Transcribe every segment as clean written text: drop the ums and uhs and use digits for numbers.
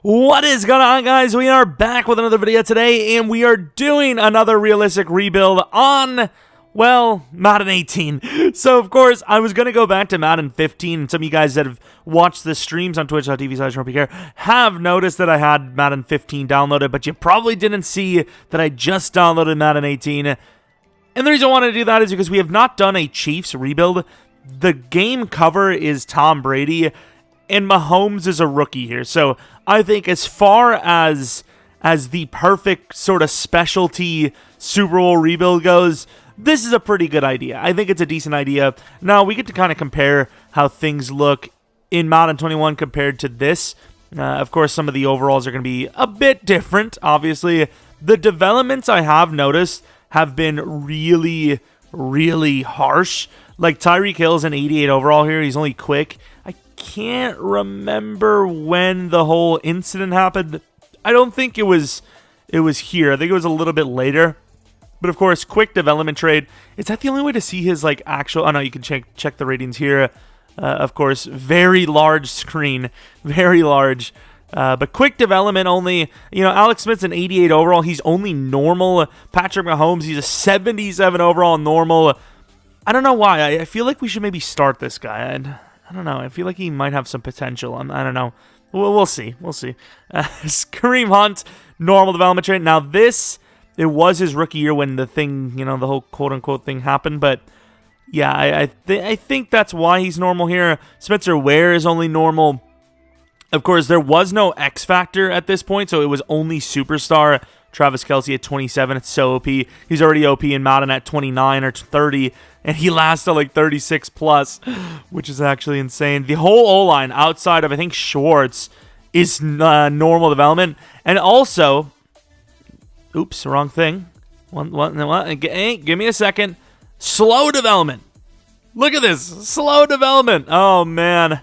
What is going on, guys? We are back with another video today, and we are doing another realistic rebuild on, well, Madden 18. So, of course, I was going to go back to Madden 15, and some of you guys that have watched the streams on twitch.tv/Jeromepkr have noticed that I had Madden 15 downloaded, but you probably didn't see that I just downloaded Madden 18. And the reason I wanted to do that is because we have not done a Chiefs rebuild. The game cover is Tom Brady, and Mahomes is a rookie here. So I think as far as the perfect sort of specialty Super Bowl rebuild goes, this is a pretty good idea. I think it's a decent idea. Now, we get to kind of compare how things look in Madden 21 compared to this. Of course, some of the overalls are going to be a bit different, obviously. The developments I have noticed have been really, really harsh. Like, Tyreek Hill's an 88 overall here. He's only quick. I can't remember when the whole incident happened. I don't think it was here. I think it was a little bit later. But of course, quick development trade. Is that the only way to see his like actual? Oh no, you can check the ratings here. Of course, very large screen, very large. But quick development only. You know, Alex Smith's an 88 overall. He's only normal. Patrick Mahomes, he's a 77 overall normal. I don't know why. I feel like we should maybe start this guy. I don't know. I feel like he might have some potential. I don't know. We'll see. We'll see. Kareem Hunt, normal development trade. Now this, it was his rookie year when the thing, you know, the whole quote-unquote thing happened. But yeah, I think that's why he's normal here. Spencer Ware is only normal. Of course, there was no X Factor at this point, so it was only Superstar. Travis Kelce at 27, it's so OP. He's already OP in Madden at 29 or 30, and he lasts at like 36 plus, which is actually insane. The whole O-line outside of, I think, Schwartz is normal development. And also, oops, wrong thing. Give me a second. Slow development. Look at this. Slow development. Oh, man.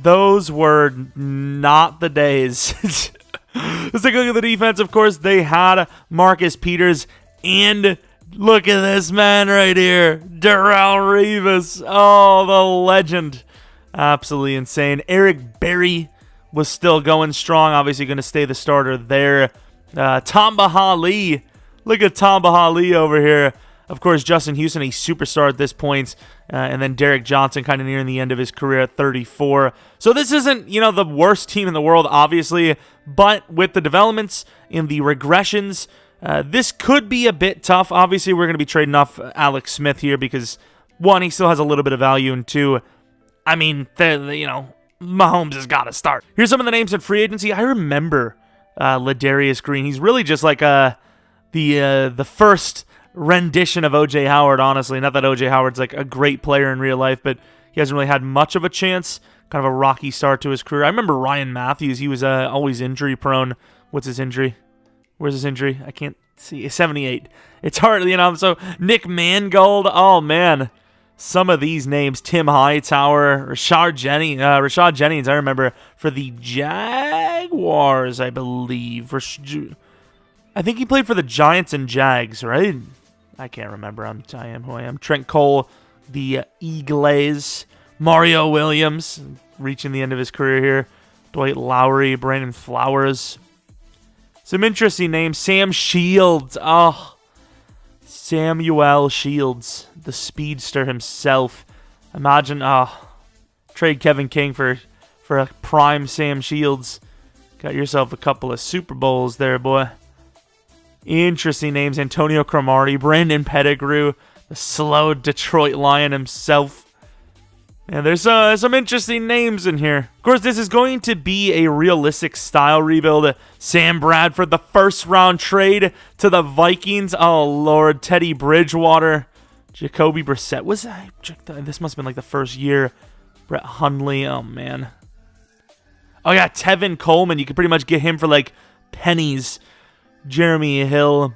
Those were not the days. Let's take a look at the defense. Of course, they had Marcus Peters, and look at this man right here, Darrelle Revis. Oh, the legend. Absolutely insane. Eric Berry was still going strong. Obviously going to stay the starter there. Tamba Hali. Look at Tamba Hali over here. Of course, Justin Houston, a superstar at this point. And then Derek Johnson kind of nearing the end of his career at 34. So this isn't, you know, the worst team in the world, obviously. But with the developments and the regressions, this could be a bit tough. Obviously, we're going to be trading off Alex Smith here because, one, he still has a little bit of value. And two, I mean, you know, Mahomes has got to start. Here's some of the names in free agency. I remember Ladarius Green. He's really just like the first rendition of O.J. Howard, honestly. Not that O.J. Howard's like a great player in real life, but he hasn't really had much of a chance. Kind of a rocky start to his career. I remember Ryan Matthews. He was always injury prone. What's his injury? Where's his injury? I can't see. 78. It's hard, you know. So Nick Mangold. Oh, man. Some of these names. Tim Hightower. Rashad Jennings, I remember, for the Jaguars, I believe. I think he played for the Giants and Jags, right? I can't remember. I am who I am. Trent Cole, the Eagles. Mario Williams, reaching the end of his career here. Dwight Lowry, Brandon Flowers. Some interesting names. Sam Shields. Oh, Samuel Shields, the speedster himself. Imagine, trade Kevin King for a prime Sam Shields. Got yourself a couple of Super Bowls there, boy. Interesting names. Antonio Cromartie, Brandon Pettigrew, the slow Detroit Lion himself. And there's some interesting names in here. Of course, this is going to be a realistic style rebuild. Sam Bradford, the first round trade to the Vikings. Oh, Lord. Teddy Bridgewater. Jacoby Brissett. This must have been like the first year. Brett Hundley. Oh, man. Oh, yeah. Tevin Coleman. You could pretty much get him for like pennies. Jeremy Hill.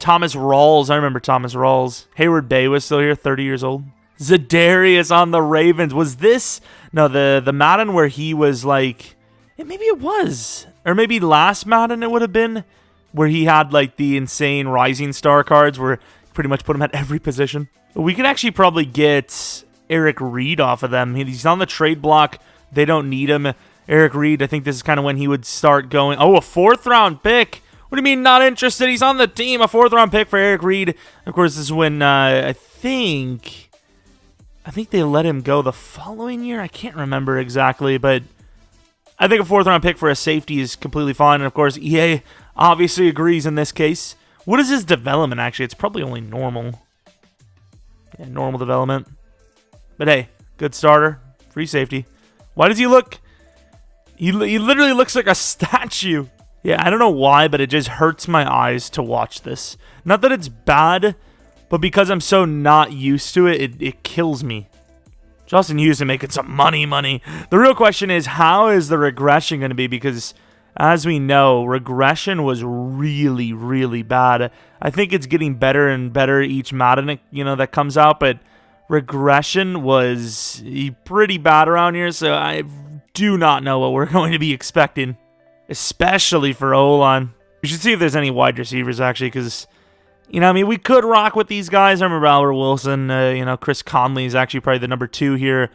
Thomas Rawls. I remember Thomas Rawls. Hayward Bay was still here. 30 years old. Za'Darius on the Ravens. Was this? No, the Madden where he was like... Maybe it was. Or maybe last Madden it would have been. Where he had like the insane Rising Star cards where pretty much put him at every position. We could actually probably get Eric Reed off of them. He's on the trade block. They don't need him. Eric Reed, I think this is kind of when he would start going. Oh, a 4th-round pick. What do you mean not interested? He's on the team. A 4th-round pick for Eric Reed. Of course, this is when I think they let him go the following year. I can't remember exactly, but I think a 4th-round pick for a safety is completely fine. And, of course, EA obviously agrees in this case. What is his development, actually? It's probably only normal. Yeah, normal development. But, hey, good starter. Free safety. Why does he look... He literally looks like a statue. Yeah, I don't know why, but it just hurts my eyes to watch this. Not that it's bad, but because I'm so not used to it, it kills me. Justin Houston making some money. The real question is, how is the regression going to be? Because, as we know, regression was really, really bad. I think it's getting better and better each Madden, that comes out, but regression was pretty bad around here, so I do not know what we're going to be expecting, especially for O-line. We should see if there's any wide receivers, actually, because, we could rock with these guys. I remember Albert Wilson, Chris Conley is actually probably the number 2 here,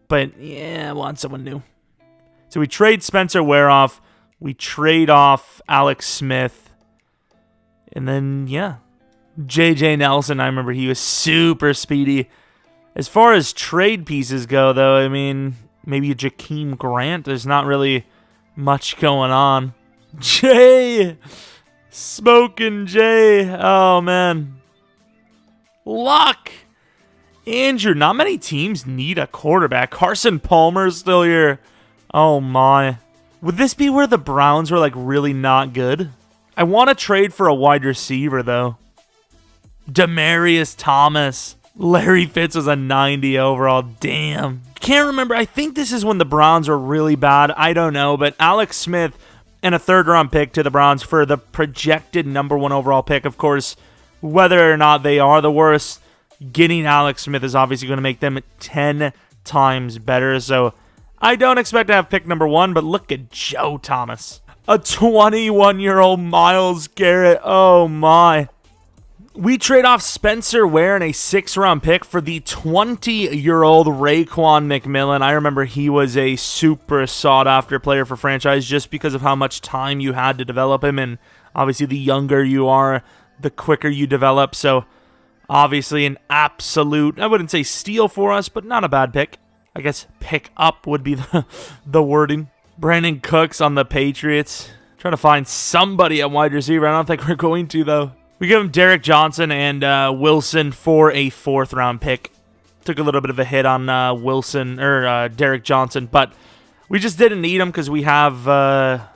but, yeah, I want someone new. So we trade Spencer Warehoff, we trade off Alex Smith, and then, yeah, J.J. Nelson. I remember he was super speedy. As far as trade pieces go, though, I mean, maybe Jakeem Grant. There's not really much going on. Jay! Smoking Jay. Oh, man. Luck! Andrew, not many teams need a quarterback. Carson Palmer's still here. Oh, my. Would this be where the Browns were, really not good? I want to trade for a wide receiver, though. Demaryius Thomas. Larry Fitz was a 90 overall. Damn. Can't remember. I think this is when the Browns were really bad. I don't know. But Alex Smith and a 3rd-round pick to the Browns for the projected number 1 overall pick. Of course, whether or not they are the worst, getting Alex Smith is obviously going to make them 10 times better. So I don't expect to have pick number 1, but look at Joe Thomas. A 21-year-old Myles Garrett. Oh, my. We trade off Spencer Ware and a 6th-round pick for the 20-year-old Raekwon McMillan. I remember he was a super sought-after player for franchise just because of how much time you had to develop him. And obviously, the younger you are, the quicker you develop. So, obviously, an absolute, I wouldn't say steal for us, but not a bad pick. I guess pick up would be the wording. Brandon Cooks on the Patriots. Trying to find somebody at wide receiver. I don't think we're going to, though. We give him Derek Johnson and Wilson for a 4th-round pick. Took a little bit of a hit on Derek Johnson, but we just didn't need him because we have Mr.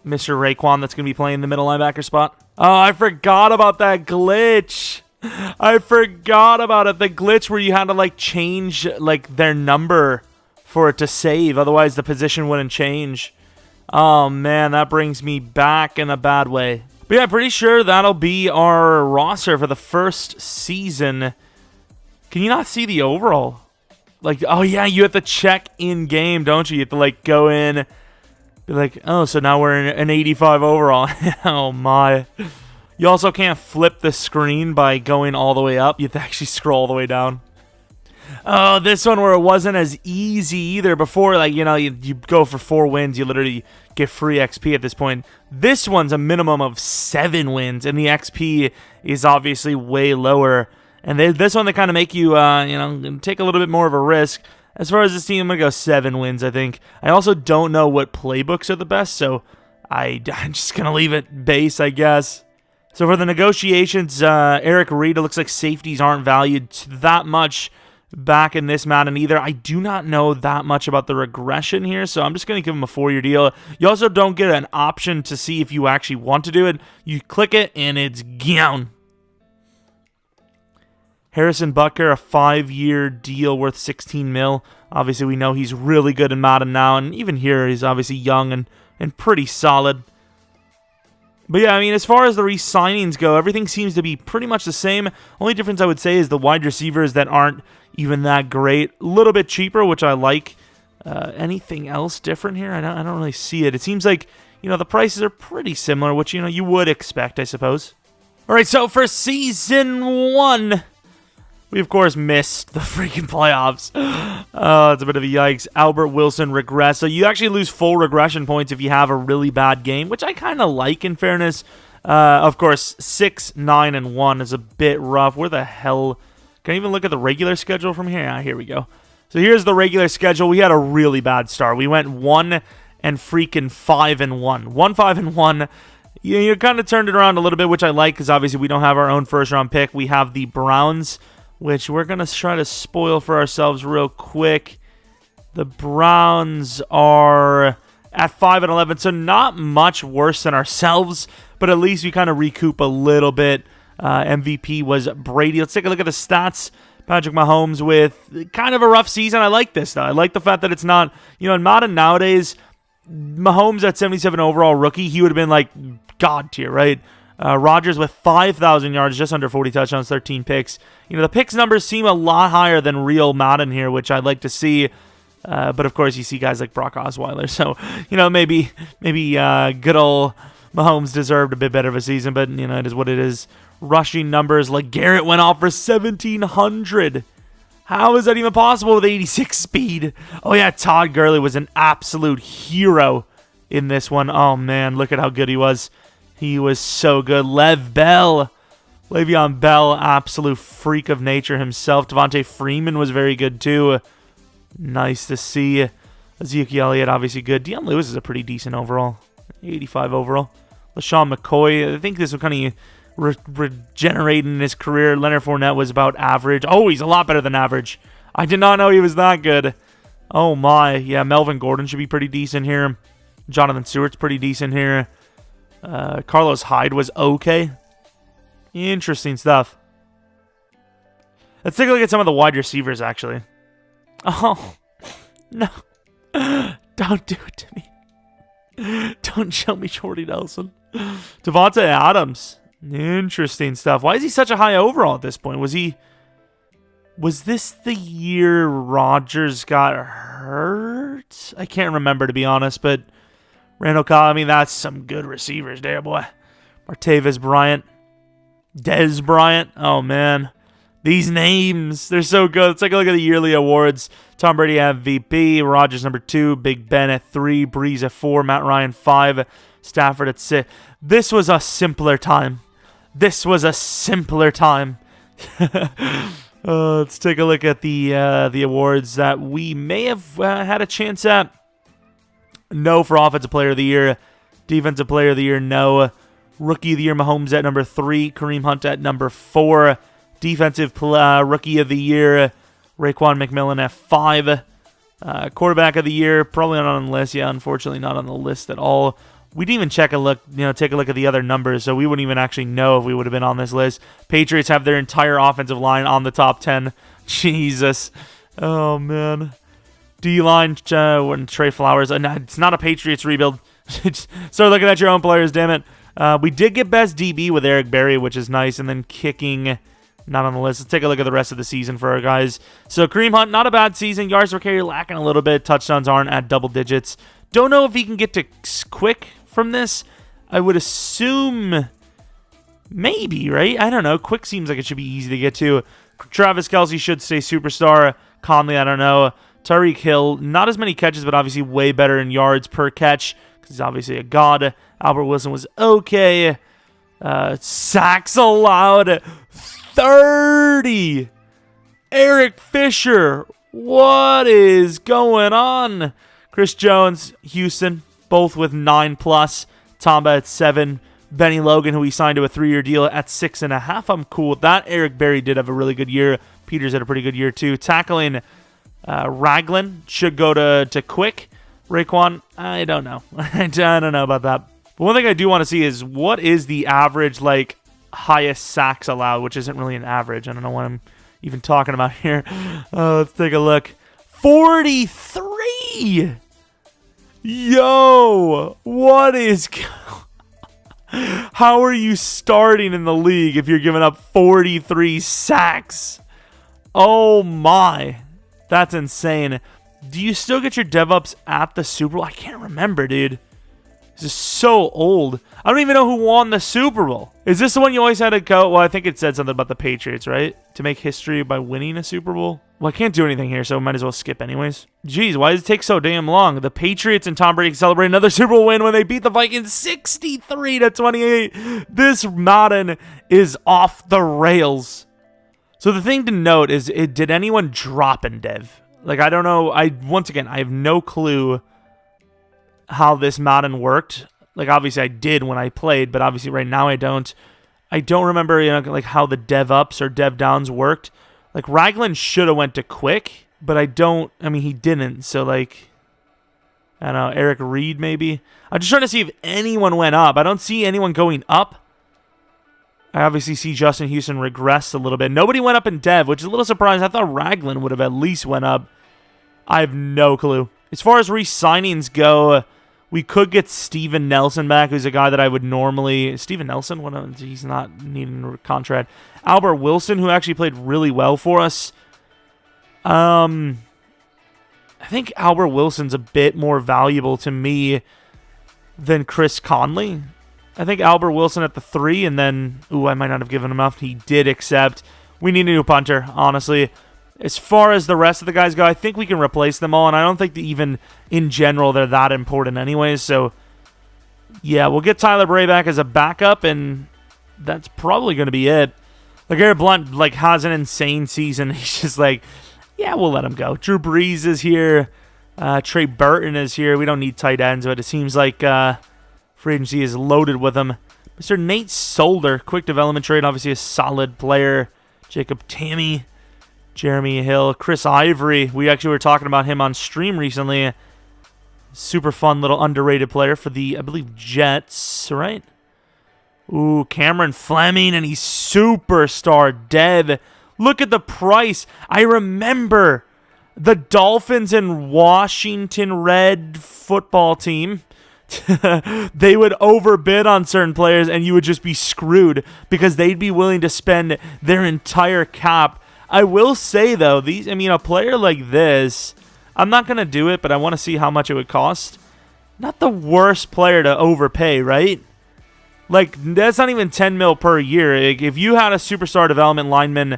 Raekwon that's going to be playing the middle linebacker spot. Oh, I forgot about that glitch. I forgot about it. The glitch where you had to change their number for it to save. Otherwise, the position wouldn't change. Oh, man, that brings me back in a bad way. But yeah, I'm pretty sure that'll be our roster for the first season. Can you not see the overall? Oh yeah, you have to check in game, don't you? You have to go in, be like, oh, so now we're in an 85 overall. Oh my. You also can't flip the screen by going all the way up. You have to actually scroll all the way down. Oh, this one where it wasn't as easy either. Before, you go for 4 wins, you literally get free XP at this point. This one's a minimum of 7 wins, and the XP is obviously way lower. And this one, they kind of make you, take a little bit more of a risk. As far as this team, I'm going to go 7 wins, I think. I also don't know what playbooks are the best, so I'm just going to leave it base, I guess. So for the negotiations, Eric Reed, it looks like safeties aren't valued that much back in this Madden either. I do not know that much about the regression here, so I'm just going to give him a 4-year deal. You also don't get an option to see if you actually want to do it. You click it, and it's gone. Harrison Butker, a 5-year deal worth $16 million. Obviously, we know he's really good in Madden now, and even here, he's obviously young and pretty solid. But yeah, I mean, as far as the re-signings go, everything seems to be pretty much the same. Only difference I would say is the wide receivers that aren't even that great. A little bit cheaper, which I like. Anything else different here? I don't really see it. It seems like, the prices are pretty similar, which, you would expect, I suppose. All right, so for Season 1, We, of course, missed the freaking playoffs. It's a bit of a yikes. Albert Wilson regress. So you actually lose full regression points if you have a really bad game, which I kind of like, in fairness. Of course, 6, 9, and 1 is a bit rough. Where the hell? Can I even look at the regular schedule from here? Here we go. So here's the regular schedule. We had a really bad start. We went 1 and freaking 5 and 1. 1, 5 and 1. You kind of turned it around a little bit, which I like, because obviously we don't have our own first-round pick. We have the Browns, which we're going to try to spoil for ourselves real quick. The Browns are at 5 and 11, so not much worse than ourselves, but at least we kind of recoup a little bit. MVP was Brady. Let's take a look at the stats. Patrick Mahomes with kind of a rough season. I like this, though. I like the fact that it's not, in Madden nowadays, Mahomes at 77 overall rookie, he would have been like God tier, right? Rodgers with 5,000 yards, just under 40 touchdowns, 13 picks. The picks numbers seem a lot higher than real Madden here, which I'd like to see. But of course, you see guys like Brock Osweiler. So, maybe good old Mahomes deserved a bit better of a season, but, it is what it is. Rushing numbers, like Garrett went off for 1,700. How is that even possible with 86 speed? Oh, yeah, Todd Gurley was an absolute hero in this one. Oh, man, look at how good he was. He was so good. Le'Veon Bell, absolute freak of nature himself. Devontae Freeman was very good, too. Nice to see. Ezekiel Elliott, obviously good. Deion Lewis is a pretty decent overall. 85 overall. LaShawn McCoy, I think this will kind of regenerating in his career. Leonard Fournette was about average. Oh, he's a lot better than average. I did not know he was that good. Oh, my. Yeah, Melvin Gordon should be pretty decent here. Jonathan Stewart's pretty decent here. Carlos Hyde was okay. Interesting stuff. Let's take a look at some of the wide receivers, actually. Oh, no. Don't do it to me. Don't show me Jordy Nelson. Devontae Adams. Interesting stuff. Why is he such a high overall at this point? Was this the year Rodgers got hurt? I can't remember, to be honest, but Randall Cobb, that's some good receivers there, boy. Martavis Bryant. Dez Bryant. Oh, man. These names, they're so good. Let's take a look at the yearly awards. Tom Brady MVP, Rodgers number 2, Big Ben at 3, Breeze at 4, Matt Ryan 5, Stafford at 6. This was a simpler time. Let's take a look at the awards that we may have had a chance at. No for Offensive Player of the Year. Defensive Player of the Year, no. Rookie of the Year, Mahomes at number 3. Kareem Hunt at number 4. Defensive Rookie of the Year, Raekwon McMillan at 5. Quarterback of the Year, probably not on the list. Yeah, unfortunately not on the list at all. We didn't even take a look at the other numbers, so we wouldn't even actually know if we would have been on this list. Patriots have their entire offensive line on the top 10. Jesus. Oh, man. D-line, Trey Flowers. It's not a Patriots rebuild. Start looking at your own players, damn it. We did get best DB with Eric Berry, which is nice, and then kicking, not on the list. Let's take a look at the rest of the season for our guys. So Kareem Hunt, not a bad season. Yards per carry lacking a little bit. Touchdowns aren't at double digits. Don't know if he can get to quick from this. I would assume maybe, right? I don't know. Quick seems like it should be easy to get to. Travis Kelce should stay superstar. Conley, I don't know. Tyreek Hill, not as many catches, but obviously way better in yards per catch because he's obviously a god. Albert Wilson was okay. Sacks allowed, 30. Eric Fisher, what is going on? Chris Jones, Houston, both with 9+. Tamba at 7. Benny Logan, who we signed to a 3-year deal at 6.5. I'm cool with that. Eric Berry did have a really good year. Peters had a pretty good year too. Tackling, Ragland should go to quick. Raekwon, I don't know. I don't know about that. But one thing I do want to see is what is the average, highest sacks allowed, which isn't really an average. I don't know what I'm even talking about here. Let's take a look. 43! Yo! What is... How are you starting in the league if you're giving up 43 sacks? Oh my. That's insane. Do you still get your dev ups at the Super Bowl? I can't remember, dude. This is so old. I don't even know who won the Super Bowl. Is this the one you always had to go? Well, I think it said something about the Patriots, right? To make history by winning a Super Bowl? Well, I can't do anything here, so I might as well skip anyways. Jeez, why does it take so damn long? The Patriots and Tom Brady celebrate another Super Bowl win when they beat the Vikings 63-28. This Madden is off the rails. So the thing to note is, did anyone drop in Dev? Like, I don't know. Once again, I have no clue how this Madden worked. Like, obviously I did when I played, but obviously right now I don't. I don't remember, like how the dev ups or dev downs worked. Like, Raglan should have went to quick, but I mean, he didn't. So, like, I don't know, Eric Reed maybe. I'm just trying to see if anyone went up. I don't see anyone going up. I obviously see Justin Houston regress a little bit. Nobody went up in dev, which is a little surprising. I thought Raglan would have at least went up. I have no clue. As far as re-signings go, we could get Steven Nelson back, who's a guy that I would normally... Steven Nelson? He's not needing a contract. Albert Wilson, who actually played really well for us. I think Albert Wilson's a bit more valuable to me than Chris Conley. I think Albert Wilson at the 3, and then... Ooh, I might not have given him enough. He did accept. We need a new punter, honestly. As far as the rest of the guys go, I think we can replace them all, and I don't think that even in general they're that important anyways. So, yeah, we'll get Tyler Bray back as a backup, and that's probably going to be it. LeGarrette Blount, like, has an insane season. He's just like, yeah, we'll let him go. Drew Brees is here. Trey Burton is here. We don't need tight ends, but it seems like free agency is loaded with them. Mr. Nate Solder, quick development trade, obviously a solid player. Jacob Tammy. Jeremy Hill, Chris Ivory. We actually were talking about him on stream recently. Super fun little underrated player for the, I believe, Jets, right? Ooh, Cameron Fleming, and he's superstar dev. Look at the price. I remember the Dolphins and Washington Red football team. They would overbid on certain players, and you would just be screwed because they'd be willing to spend their entire cap. I will say, though, a player like this, I'm not going to do it, but I want to see how much it would cost. Not the worst player to overpay, right? Like, that's not even 10 mil per year. If you had a superstar development lineman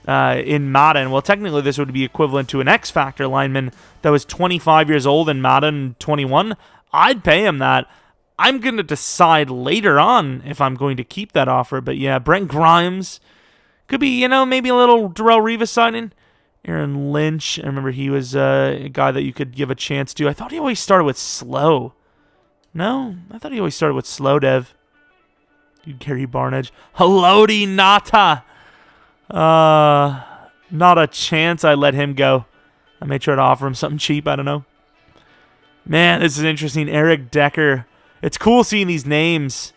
in Madden, well, technically this would be equivalent to an X-Factor lineman that was 25 years old in Madden 21. I'd pay him that. I'm going to decide later on if I'm going to keep that offer. But, yeah, Brent Grimes... Could be, maybe a little Darrelle Revis signing. Aaron Lynch. I remember he was a guy that you could give a chance to. I thought he always started with slow. No? I thought he always started with slow, Dev. Dude, Gary Barnage. Haloti Nata. Not a chance I let him go. I may try to offer him something cheap. I don't know. Man, this is interesting. Eric Decker. It's cool seeing these names.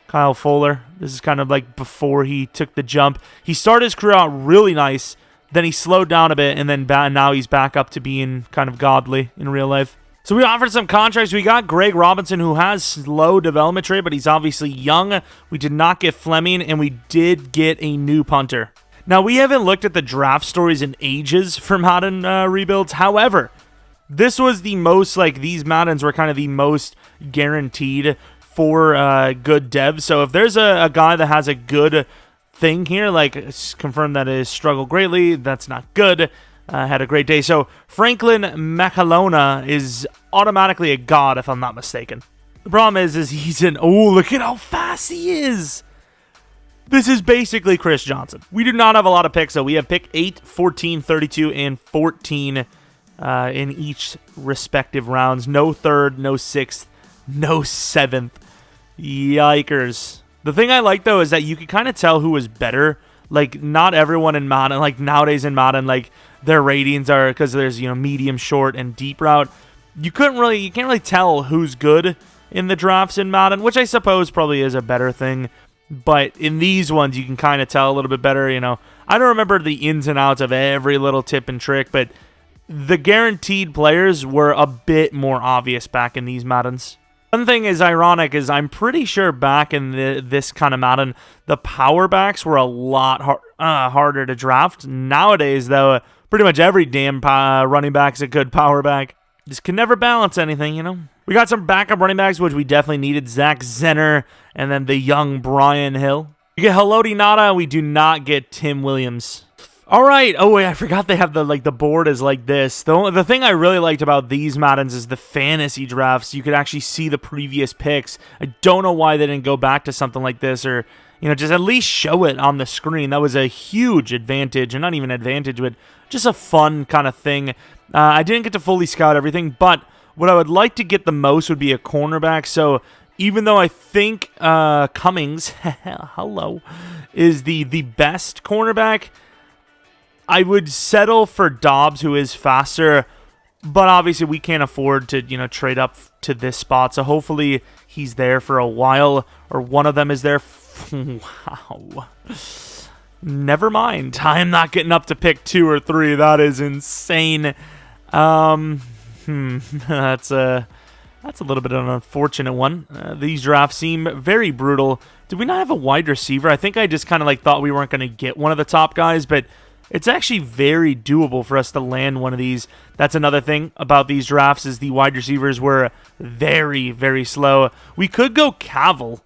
Kyle Fuller. This is kind of like before he took the jump. He started his career out really nice. Then he slowed down a bit, and then now he's back up to being kind of godly in real life. So we offered some contracts. We got Greg Robinson, who has slow development trade, but he's obviously young. We did not get Fleming, and we did get a new punter. Now, we haven't looked at the draft stories in ages for Madden rebuilds. However, this was the most, these Maddens were kind of the most guaranteed for good devs. So if there's a guy that has a good thing here, confirmed that it struggled greatly, that's not good. Had a great day. So Franklin Macalona is automatically a god, if I'm not mistaken. The problem is he's look at how fast he is. This is basically Chris Johnson. We do not have a lot of picks, so we have pick 8, 14, 32, and 14 in each respective rounds. No 3rd, no 6th, no 7th. Yikers. The thing I like, though, is that you can kind of tell who is better. Not everyone in Madden, nowadays in Madden, their ratings are, because there's, medium, short, and deep route. You can't really tell who's good in the drafts in Madden, which I suppose probably is a better thing. But in these ones, you can kind of tell a little bit better, I don't remember the ins and outs of every little tip and trick, but the guaranteed players were a bit more obvious back in these Maddens. One thing is ironic is I'm pretty sure back in this kind of Madden, the power backs were a lot harder to draft. Nowadays, though, pretty much every damn running back's a good power back. Just can never balance anything, you know? We got some backup running backs, which we definitely needed. Zach Zenner, and then the young Brian Hill. We get Haloti Nada, and we do not get Tim Williams. All right. Oh, wait, I forgot they have the board is like this. The thing I really liked about these Maddens is the fantasy drafts. You could actually see the previous picks. I don't know why they didn't go back to something like this, or, you know, just at least show it on the screen. That was a huge advantage, and not even advantage, but just a fun kind of thing. I didn't get to fully scout everything, but what I would like to get the most would be a cornerback. So even though I think Cummings, hello, is the best cornerback, I would settle for Dobbs, who is faster, but obviously we can't afford to, you know, trade up to this spot. So hopefully he's there for a while, or one of them is there. Wow. Never mind. I am not getting up to pick 2 or 3. That is insane. That's a little bit of an unfortunate one. These drafts seem very brutal. Did we not have a wide receiver? I think I just kind of thought we weren't going to get one of the top guys, but it's actually very doable for us to land one of these. That's another thing about these drafts is the wide receivers were very, very slow. We could go Cavill.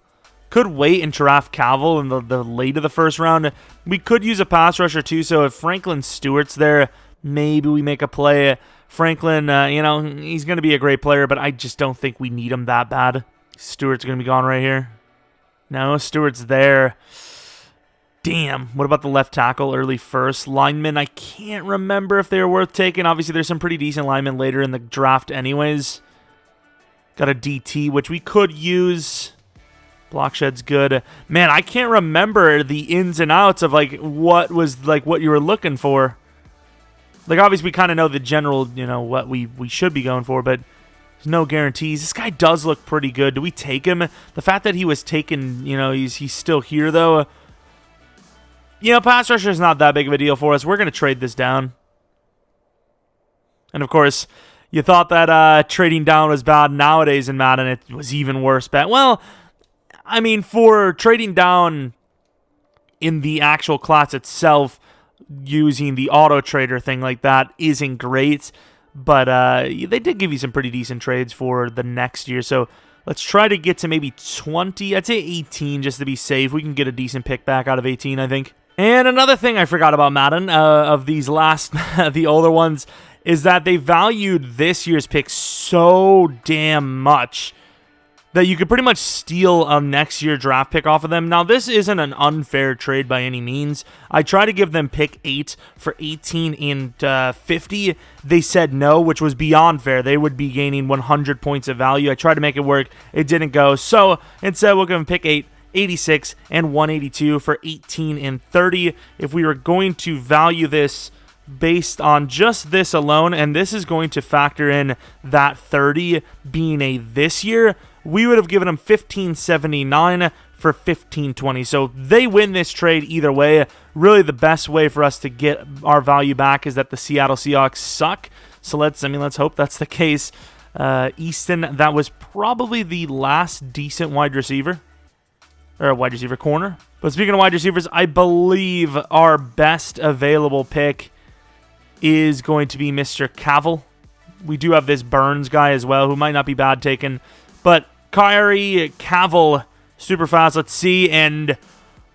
Could wait and draft Cavill in the late of the first round. We could use a pass rusher too, so if Franklin Stewart's there, maybe we make a play. Franklin, you know, he's going to be a great player, but I just don't think we need him that bad. Stewart's going to be gone right here. No, Stewart's there. Damn. What about the left tackle, early first? Linemen, I can't remember if they were worth taking. Obviously, there's some pretty decent linemen later in the draft anyways. Got a DT, which we could use. Blockshed's good. Man, I can't remember the ins and outs of, what was, what you were looking for. Obviously, we kind of know the general, you know, what we should be going for, but there's no guarantees. This guy does look pretty good. Do we take him? The fact that he was taken, you know, he's still here, though. You know, pass rusher is not that big of a deal for us. We're going to trade this down. And, of course, you thought that trading down was bad. Nowadays in Madden, it was even worse. Well, I mean, for trading down in the actual class itself, using the auto trader thing like that isn't great. But they did give you some pretty decent trades for the next year. So let's try to get to maybe 20. I'd say 18 just to be safe. We can get a decent pick back out of 18, I think. And another thing I forgot about Madden, of these last, the older ones, is that they valued this year's pick so damn much that you could pretty much steal a next year draft pick off of them. Now, this isn't an unfair trade by any means. I tried to give them pick 8 for 18 and 50. They said no, which was beyond fair. They would be gaining 100 points of value. I tried to make it work. It didn't go. So instead, we'll give them pick 8, 86, and 182 for 18 and 30. If we were going to value this based on just this alone, and this is going to factor in that 30 being a this year, we would have given them 1579 for 1520. So they win this trade either way. Really, the best way for us to get our value back is that the Seattle Seahawks suck. So let's hope that's the case. Easton, that was probably the last decent wide receiver. Or wide receiver corner. But speaking of wide receivers, I believe our best available pick is going to be Mr. Cavill. We do have this Burns guy as well, who might not be bad taken. But Kyrie Cavill, super fast. Let's see. And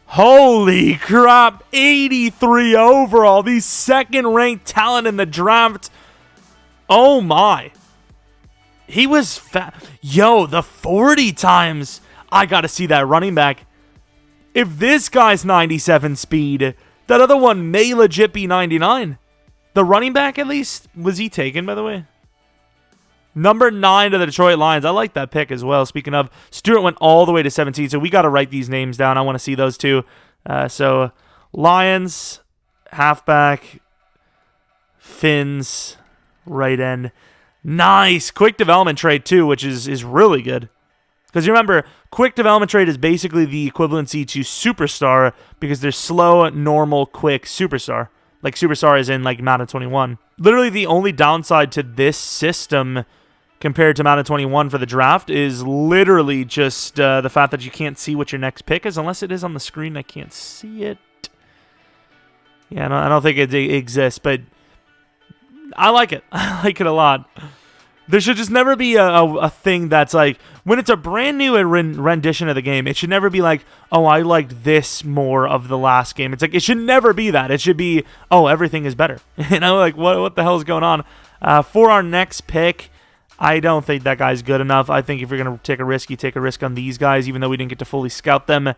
holy crap, 83 overall. The second-ranked talent in the draft. Oh, my. He was fat. Yo, the 40 times. I got to see that running back. If this guy's 97 speed, that other one may legit be 99. The running back, at least, was he taken, by the way? Number 9 to the Detroit Lions. I like that pick as well. Speaking of, Stewart went all the way to 17, so we got to write these names down. I want to see those too. So, Lions, halfback, Finns, right end. Nice. Quick development trade too, which is really good. Because you remember, quick development trade is basically the equivalency to superstar because there's slow, normal, quick, superstar. Like superstar is in like Madden 21. Literally the only downside to this system compared to Madden 21 for the draft is literally just the fact that you can't see what your next pick is unless it is on the screen. I can't see it. Yeah, I don't think it exists, but I like it. I like it a lot. There should just never be a thing that's like, when it's a brand new rendition of the game, it should never be like, oh, I liked this more of the last game. It's like, it should never be that. It should be, oh, everything is better. Like, what the hell is going on? For our next pick, I don't think that guy's good enough. I think if you're going to take a risk, you take a risk on these guys, even though we didn't get to fully scout them.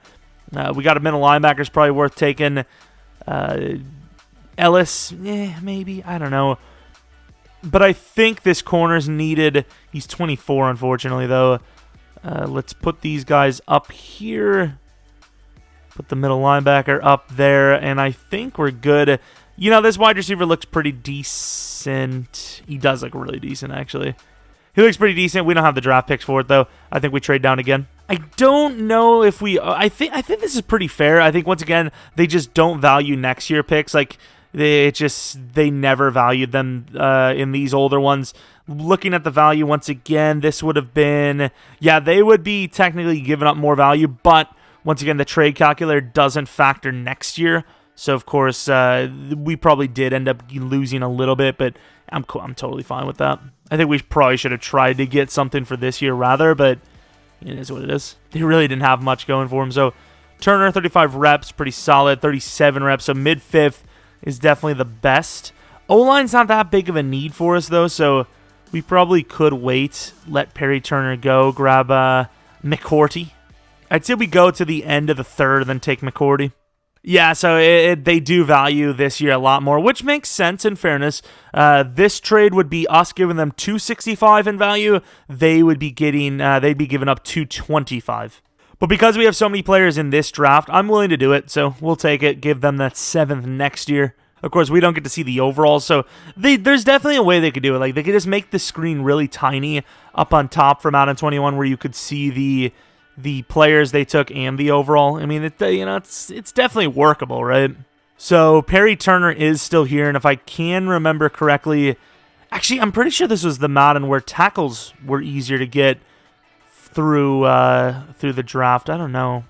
We got a middle linebacker is probably worth taking. Ellis, maybe. I don't know. But I think this corner's needed. He's 24, unfortunately, though. Let's put these guys up here. Put the middle linebacker up there, and I think we're good. This wide receiver looks pretty decent. He does look really decent, actually. He looks pretty decent. We don't have the draft picks for it, though. I think we trade down again. I don't know if we... I think this is pretty fair. I think, once again, they just don't value next year picks. Like, they never valued them in these older ones. Looking at the value once again, this would have been... Yeah, they would be technically giving up more value, but once again, the trade calculator doesn't factor next year. So, of course, we probably did end up losing a little bit, but I'm totally fine with that. I think we probably should have tried to get something for this year rather, but it is what it is. They really didn't have much going for him. So, Turner, 35 reps, pretty solid. 37 reps, so mid-fifth is definitely the best. O-line's not that big of a need for us, though, so we probably could wait, let Perry Turner go, grab McCourty. I'd say we go to the end of the third and then take McCourty. Yeah, so they do value this year a lot more, which makes sense in fairness. This trade would be us giving them $265 in value. They would be getting, they'd be giving up $225. But because we have so many players in this draft, I'm willing to do it, so we'll take it, give them that 7th next year. Of course, we don't get to see the overalls, so there's definitely a way they could do it. Like, they could just make the screen really tiny up on top for Madden 21 where you could see the players they took and the overall. I mean, it's definitely workable, right? So Perry Turner is still here, and if I can remember correctly, actually, I'm pretty sure this was the Madden where tackles were easier to get through the draft. I don't know.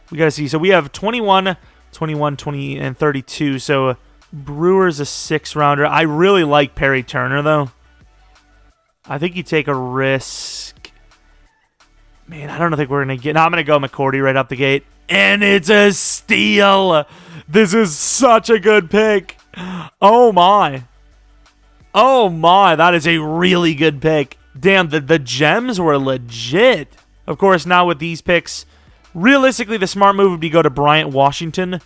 We got to see. So we have 21, 20, and 32. So Brewer's a 6th-rounder. I really like Perry Turner, though. I think you take a risk. Man, I don't think we're going to get... No, I'm going to go McCourty right up the gate. And it's a steal. This is such a good pick. Oh, my. Oh, my. That is a really good pick. Damn, the gems were legit. Of course, now with these picks, realistically, the smart move would be go to Bryant Washington.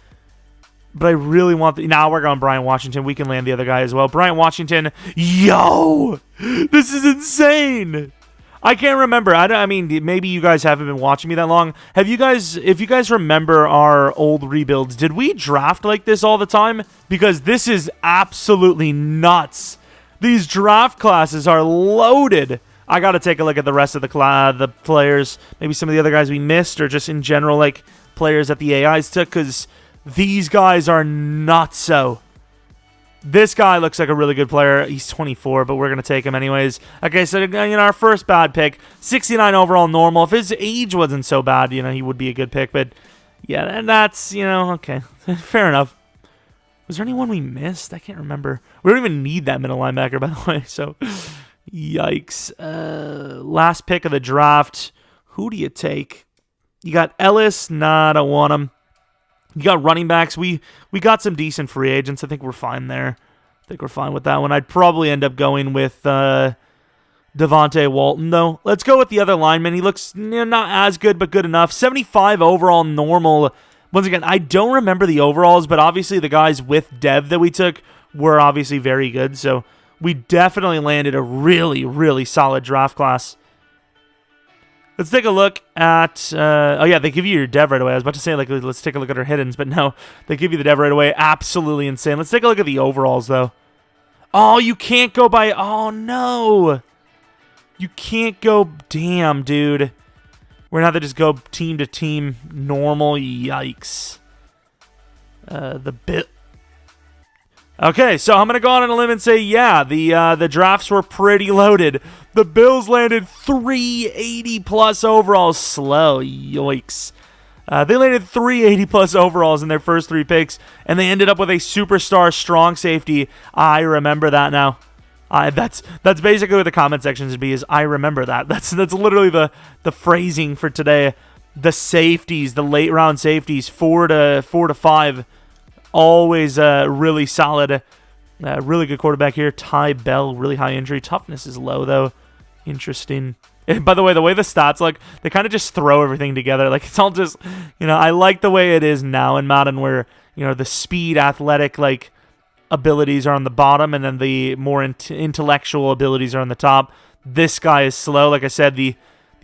But I really want... Now we're going Bryant Washington. We can land the other guy as well. Bryant Washington. Yo! This is insane! I can't remember. I mean, maybe you guys haven't been watching me that long. If you guys remember our old rebuilds, did we draft like this all the time? Because this is absolutely nuts. These draft classes are loaded. I got to take a look at the rest of the players. Maybe some of the other guys we missed, or just in general, like, players that the AIs took, because these guys are nutso. This guy looks like a really good player. He's 24, but we're going to take him anyways. Okay, so our first bad pick, 69 overall normal. If his age wasn't so bad, he would be a good pick. But, yeah, that's, okay. Fair enough. Was there anyone we missed? I can't remember. We don't even need that middle linebacker, by the way. So, yikes. Last pick of the draft. Who do you take? You got Ellis. Nah, I don't want him. You got running backs. We got some decent free agents. I think we're fine there. I think we're fine with that one. I'd probably end up going with Devontae Walton, though. Let's go with the other lineman. He looks not as good, but good enough. 75 overall normal. Once again, I don't remember the overalls, but obviously the guys with Dev that we took were obviously very good. So we definitely landed a really, really solid draft class. Let's take a look at... oh, yeah, they give you your Dev right away. I was about to say, like, let's take a look at our hiddens, but no. They give you the Dev right away. Absolutely insane. Let's take a look at the overalls, though. Oh, you can't go by... Oh, no. You can't go... Damn, dude. We're going to have to just go team to team normal. Yikes. The bit... Okay, so I'm going to go on a limb and say, yeah, the drafts were pretty loaded. The Bills landed 380-plus overalls. Slow. Yikes. They landed 380-plus overalls in their first 3 picks, and they ended up with a superstar strong safety. I remember that now. That's basically what the comment section should be, is I remember that. That's literally the phrasing for today. The safeties, the late round safeties, 4 to 5, always really solid. Really good quarterback here. Ty Bell, really high injury. Toughness is low, though. Interesting. And by the way the stats look, they kind of just throw everything together. Like, it's all just, I like the way it is now in Madden, where, the speed, athletic, like, abilities are on the bottom, and then the more intellectual abilities are on the top. This guy is slow. Like I said, the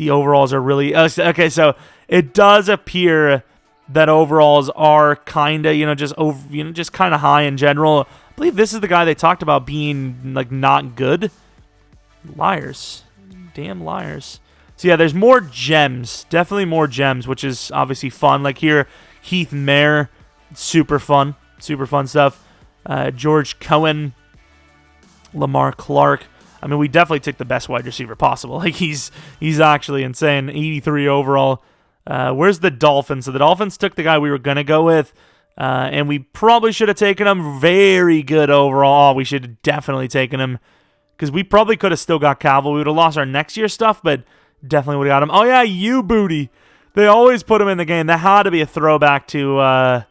overalls are really... Okay, so it does appear that overalls are kind of, just kind of high in general. I believe this is the guy they talked about being, like, not good. Liars. Damn liars. So, yeah, there's more gems. Definitely more gems, which is obviously fun. Like here, Heath Mayer, super fun. Super fun stuff. George Cohen, Lamar Clark. I mean, we definitely took the best wide receiver possible. Like, he's actually insane. 83 overall. Where's the Dolphins? So the Dolphins took the guy we were going to go with, and we probably should have taken him. Very good overall. We should have definitely taken him, because we probably could have still got Calvin. We would have lost our next year stuff, but definitely would have got him. Oh, yeah, you booty. They always put him in the game. That had to be a throwback to,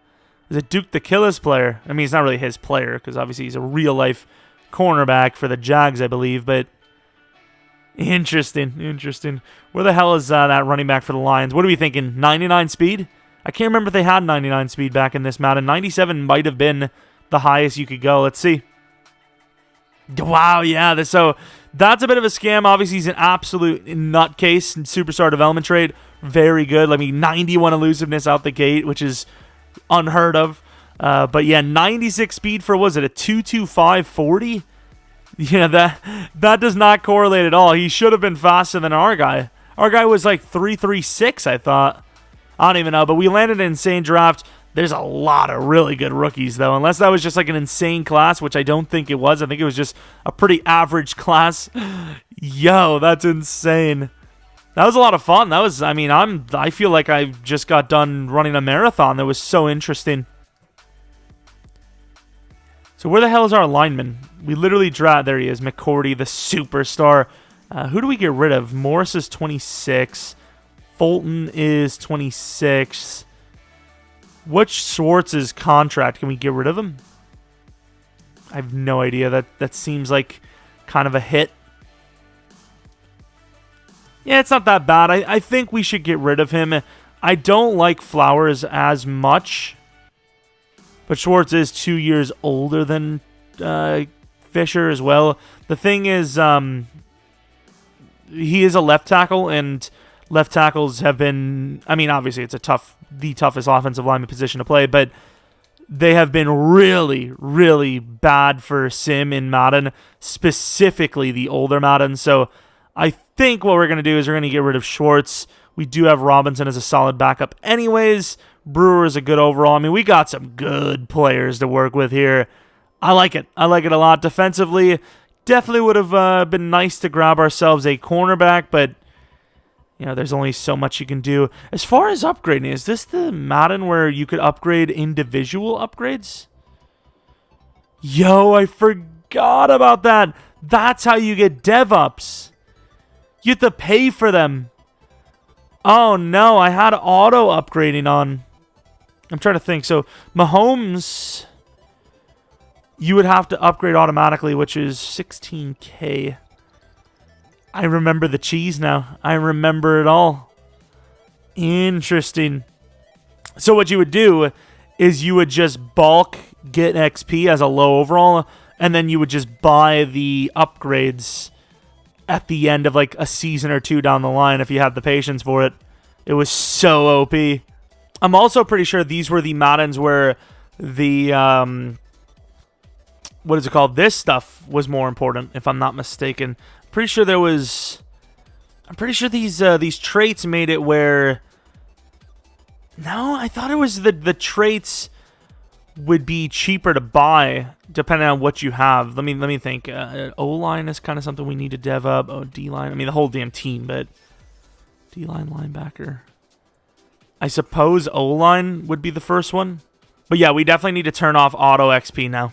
is it Duke the Killis player? I mean, it's not really his player, because obviously he's a real-life cornerback for the Jags, I believe, but interesting. Where the hell is that running back for the Lions? What are we thinking? 99 speed? I can't remember if they had 99 speed back in this Madden. 97 might have been the highest you could go. Let's see. Wow, yeah. So that's a bit of a scam. Obviously, he's an absolute nutcase and superstar development trade. Very good. 91 elusiveness out the gate, which is unheard of. But yeah, 96 speed for, was it a 2.2540? Yeah, that does not correlate at all. He should have been faster than our guy. Our guy was like 3.36, I thought. I don't even know, but we landed an insane draft. There's a lot of really good rookies, though, unless that was just like an insane class, which I don't think it was. I think it was just a pretty average class. Yo, that's insane. That was a lot of fun. That was, I feel like I just got done running a marathon. That was so interesting. So where the hell is our lineman? We literally there he is, McCourty, the superstar. Who do we get rid of? Morris is 26. Fulton is 26. What's Schwartz's contract? Can we get rid of him? I have no idea. That seems like kind of a hit. Yeah, it's not that bad. I think we should get rid of him. I don't like Flowers as much, but Schwartz is 2 years older than Fisher as well. The thing is, he is a left tackle, and left tackles have been, obviously it's the toughest offensive lineman position to play, but they have been really, really bad for Sim in Madden, specifically the older Madden. So I think what we're going to do is we're going to get rid of Schwartz. We do have Robinson as a solid backup anyways. Brewer is a good overall. We got some good players to work with here. I like it. I like it a lot. Defensively, definitely would have been nice to grab ourselves a cornerback, but there's only so much you can do. As far as upgrading, is this the Madden where you could upgrade individual upgrades? Yo, I forgot about that. That's how you get dev ups. You have to pay for them. Oh no, I had auto upgrading on. I'm trying to think. So Mahomes, you would have to upgrade automatically, which is 16K. I remember the cheese now. I remember it all. Interesting. So what you would do is you would just bulk get XP as a low overall, and then you would just buy the upgrades at the end of like a season or two down the line if you had the patience for it. It was so OP. I'm also pretty sure these were the Maddens where the what is it called? This stuff was more important, if I'm not mistaken. Pretty sure there was. I'm pretty sure these traits made it where. No, I thought it was the traits would be cheaper to buy depending on what you have. Let me think. O-line is kind of something we need to dev up. Oh, D-line. The whole damn team, but D-line, linebacker. I suppose O-line would be the first one. But yeah, we definitely need to turn off auto XP now.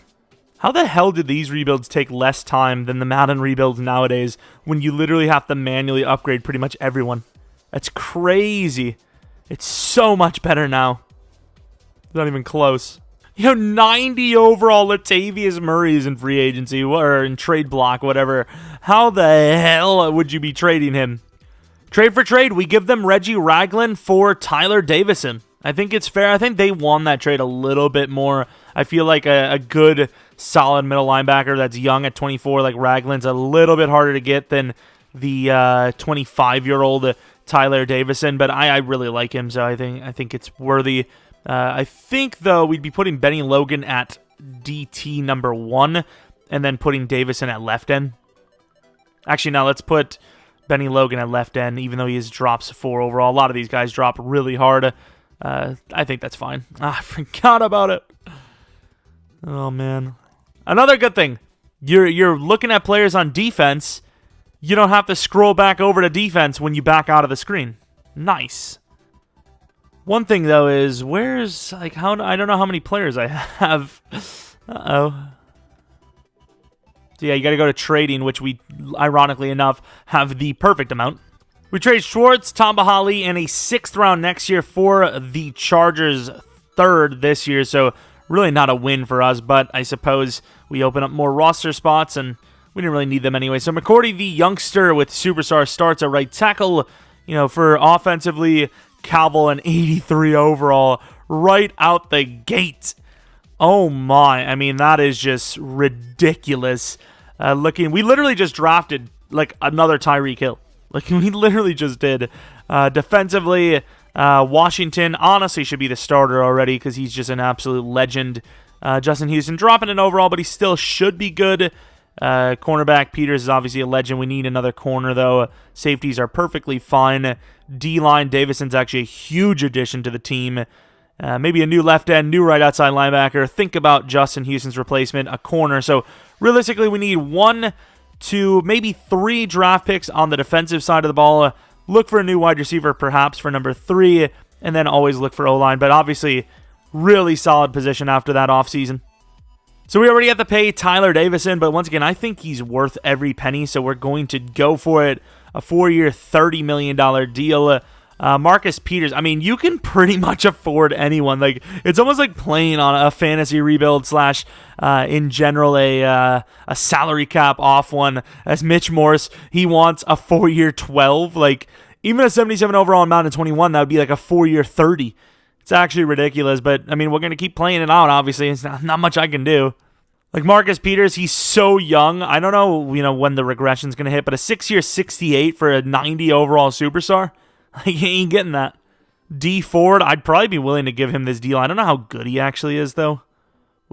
How the hell did these rebuilds take less time than the Madden rebuilds nowadays when you literally have to manually upgrade pretty much everyone? That's crazy. It's so much better now. Not even close. 90 overall Latavius Murray is in free agency or in trade block, whatever. How the hell would you be trading him? Trade for trade, we give them Reggie Ragland for Tyler Davison. I think it's fair. I think they won that trade a little bit more. I feel like a good, solid middle linebacker that's young at 24, like Ragland's a little bit harder to get than the 25-year-old Tyler Davison, but I really like him, so I think it's worthy. I think, though, we'd be putting Benny Logan at DT number 1 and then putting Davison at left end. Actually, now let's put Benny Logan at left end, even though he drops 4 overall. A lot of these guys drop really hard. I think that's fine. I forgot about it. Oh, man. Another good thing. You're looking at players on defense. You don't have to scroll back over to defense when you back out of the screen. Nice. One thing, though, is where's, I don't know how many players I have. Uh-oh. So, yeah, you got to go to trading, which we, ironically enough, have the perfect amount. We trade Schwartz, Tom Bahali, and a 6th round next year for the Chargers' 3rd this year. So, really not a win for us, but I suppose we open up more roster spots, and we didn't really need them anyway. So, McCourty, the youngster with Superstar, starts at right tackle. For offensively, Calvel, an 83 overall, right out the gate. Oh my, I mean, that is just ridiculous. We literally just drafted, like, another Tyreek Hill. Like, we literally just did. Defensively, Washington honestly should be the starter already because he's just an absolute legend. Justin Houston dropping an overall, but he still should be good. Cornerback Peters is obviously a legend. We need another corner, though. Safeties are perfectly fine. D-line, Davison's actually a huge addition to the team. Maybe a new left end, new right outside linebacker. Think about Justin Houston's replacement, a corner. So, realistically, we need 1, 2, maybe 3 draft picks on the defensive side of the ball. Look for a new wide receiver, perhaps, for number 3, and then always look for O-line. But obviously, really solid position after that offseason. So we already have to pay Tyler Davison, but once again, I think he's worth every penny, so we're going to go for it. A 4-year, $30 million deal. Marcus Peters, I mean, you can pretty much afford anyone. Like, it's almost like playing on a fantasy rebuild slash, in general, a salary cap off one. As Mitch Morse, he wants a 4-year 12. Like, even a 77 overall amount of 21, that would be like a 4-year 30. It's actually ridiculous, but, I mean, we're going to keep playing it out, obviously. It's not much I can do. Like, Marcus Peters, he's so young. I don't know, when the regression's going to hit, but a 6-year 68 for a 90 overall superstar? Like, he ain't getting that. D Ford, I'd probably be willing to give him this deal. I don't know how good he actually is, though.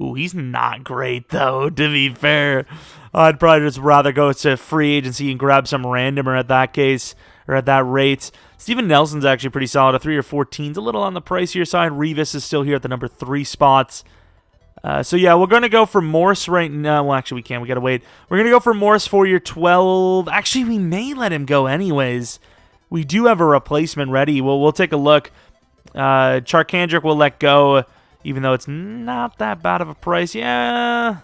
Ooh, he's not great, though, to be fair. I'd probably just rather go to free agency and grab some randomer at that case, or at that rate. Steven Nelson's actually pretty solid. A 3-year 14's a little on the pricier side. Revis is still here at the number 3 spots. So, yeah, we're going to go for Morse right now. Well, actually, we can't. We got to wait. We're going to go for Morse 4-year 12. Actually, we may let him go anyways. We do have a replacement ready. We'll take a look. Charkandrick will let go, even though it's not that bad of a price. Yeah.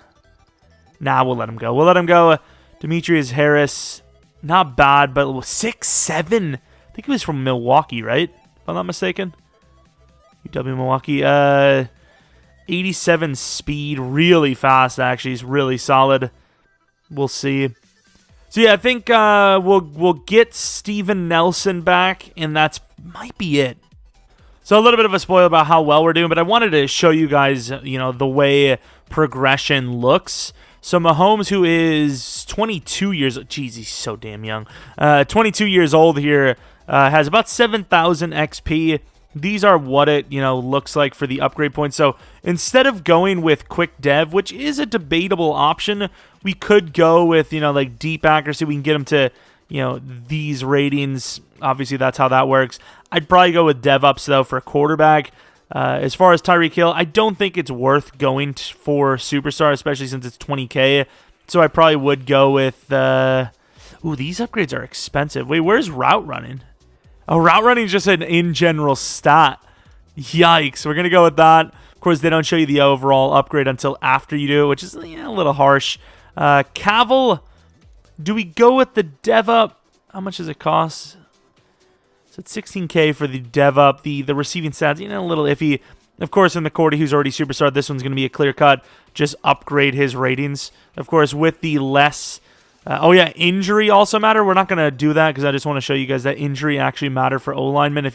Nah, we'll let him go. We'll let him go. Demetrius Harris, not bad, but 6'7". I think he was from Milwaukee, right? If I'm not mistaken. UW Milwaukee. 87 speed, really fast, actually. He's really solid. We'll see. So, yeah, I think we'll get Steven Nelson back, and that's might be it. So, a little bit of a spoiler about how well we're doing, but I wanted to show you guys, the way progression looks. So, Mahomes, who is 22 years old, geez, he's so damn young. 22 years old here, has about 7,000 XP. These are what it, looks like for the upgrade points. So instead of going with quick dev, which is a debatable option, we could go with, like deep accuracy. We can get them to, these ratings. Obviously, that's how that works. I'd probably go with dev ups, though, for quarterback. As far as Tyreek Hill, I don't think it's worth going for superstar, especially since it's 20K. So I probably would go with, ooh, these upgrades are expensive. Wait, where's route running? Oh, route running is just an in general stat. Yikes. We're going to go with that. course, they don't show you the overall upgrade until after you do it, which is a little harsh. Cavill, do we go with the dev up? How much does it cost? So it's 16K for the dev up. The receiving stats, a little iffy. Of course, in the Cordy, who's already superstar, this one's going to be a clear cut. Just upgrade his ratings. Of course, with the less... injury also matter. We're not going to do that because I just want to show you guys that injury actually matter for O-linemen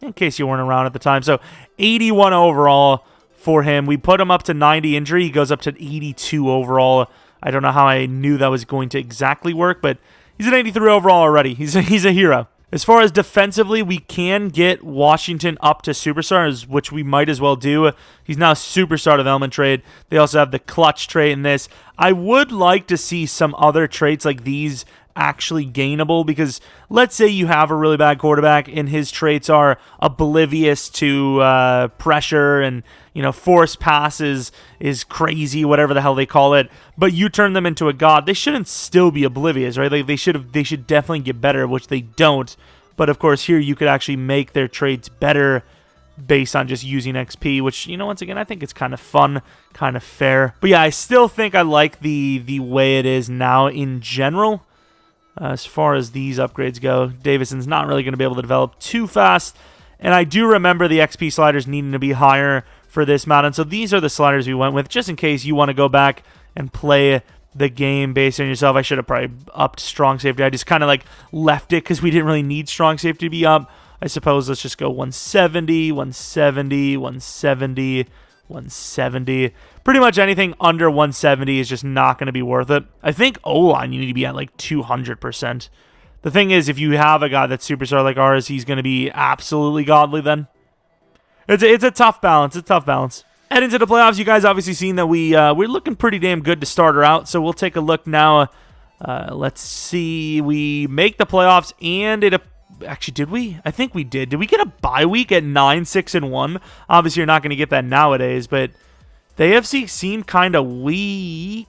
in case you weren't around at the time. So 81 overall for him. We put him up to 90 injury. He goes up to 82 overall. I don't know how I knew that was going to exactly work, but he's an 83 overall already. He's a hero. As far as defensively, we can get Washington up to superstars, which we might as well do. He's now superstar development trade. They also have the clutch trait in this. I would like to see some other traits like these actually gainable, because let's say you have a really bad quarterback and his traits are oblivious to pressure and force passes is crazy, whatever the hell they call it, but you turn them into a god. They shouldn't still be oblivious, right? Like they should definitely get better, which they don't. But of course here you could actually make their traits better based on just using XP, which, once again, I think it's kind of fun, kind of fair. But yeah, I still think I like the way it is now in general. As far as these upgrades go, Davison's not really going to be able to develop too fast. And I do remember the XP sliders needing to be higher for this Madden. So these are the sliders we went with, just in case you want to go back and play the game based on yourself. I should have probably upped strong safety. I just kind of left it because we didn't really need strong safety to be up. I suppose let's just go 170, 170, 170, 170. Pretty much anything under 170 is just not going to be worth it. I think O-line you need to be at 200%. The thing is, if you have a guy that's superstar like ours, he's going to be absolutely godly then. It's a tough balance. It's a tough balance. Heading to the playoffs, you guys obviously seen that we're looking pretty damn good to start her out. So we'll take a look now. Let's see. We make the playoffs, and actually, did we? I think we did. Did we get a bye week at 9-6-1? Obviously, you're not going to get that nowadays, but the AFC seemed kind of weak.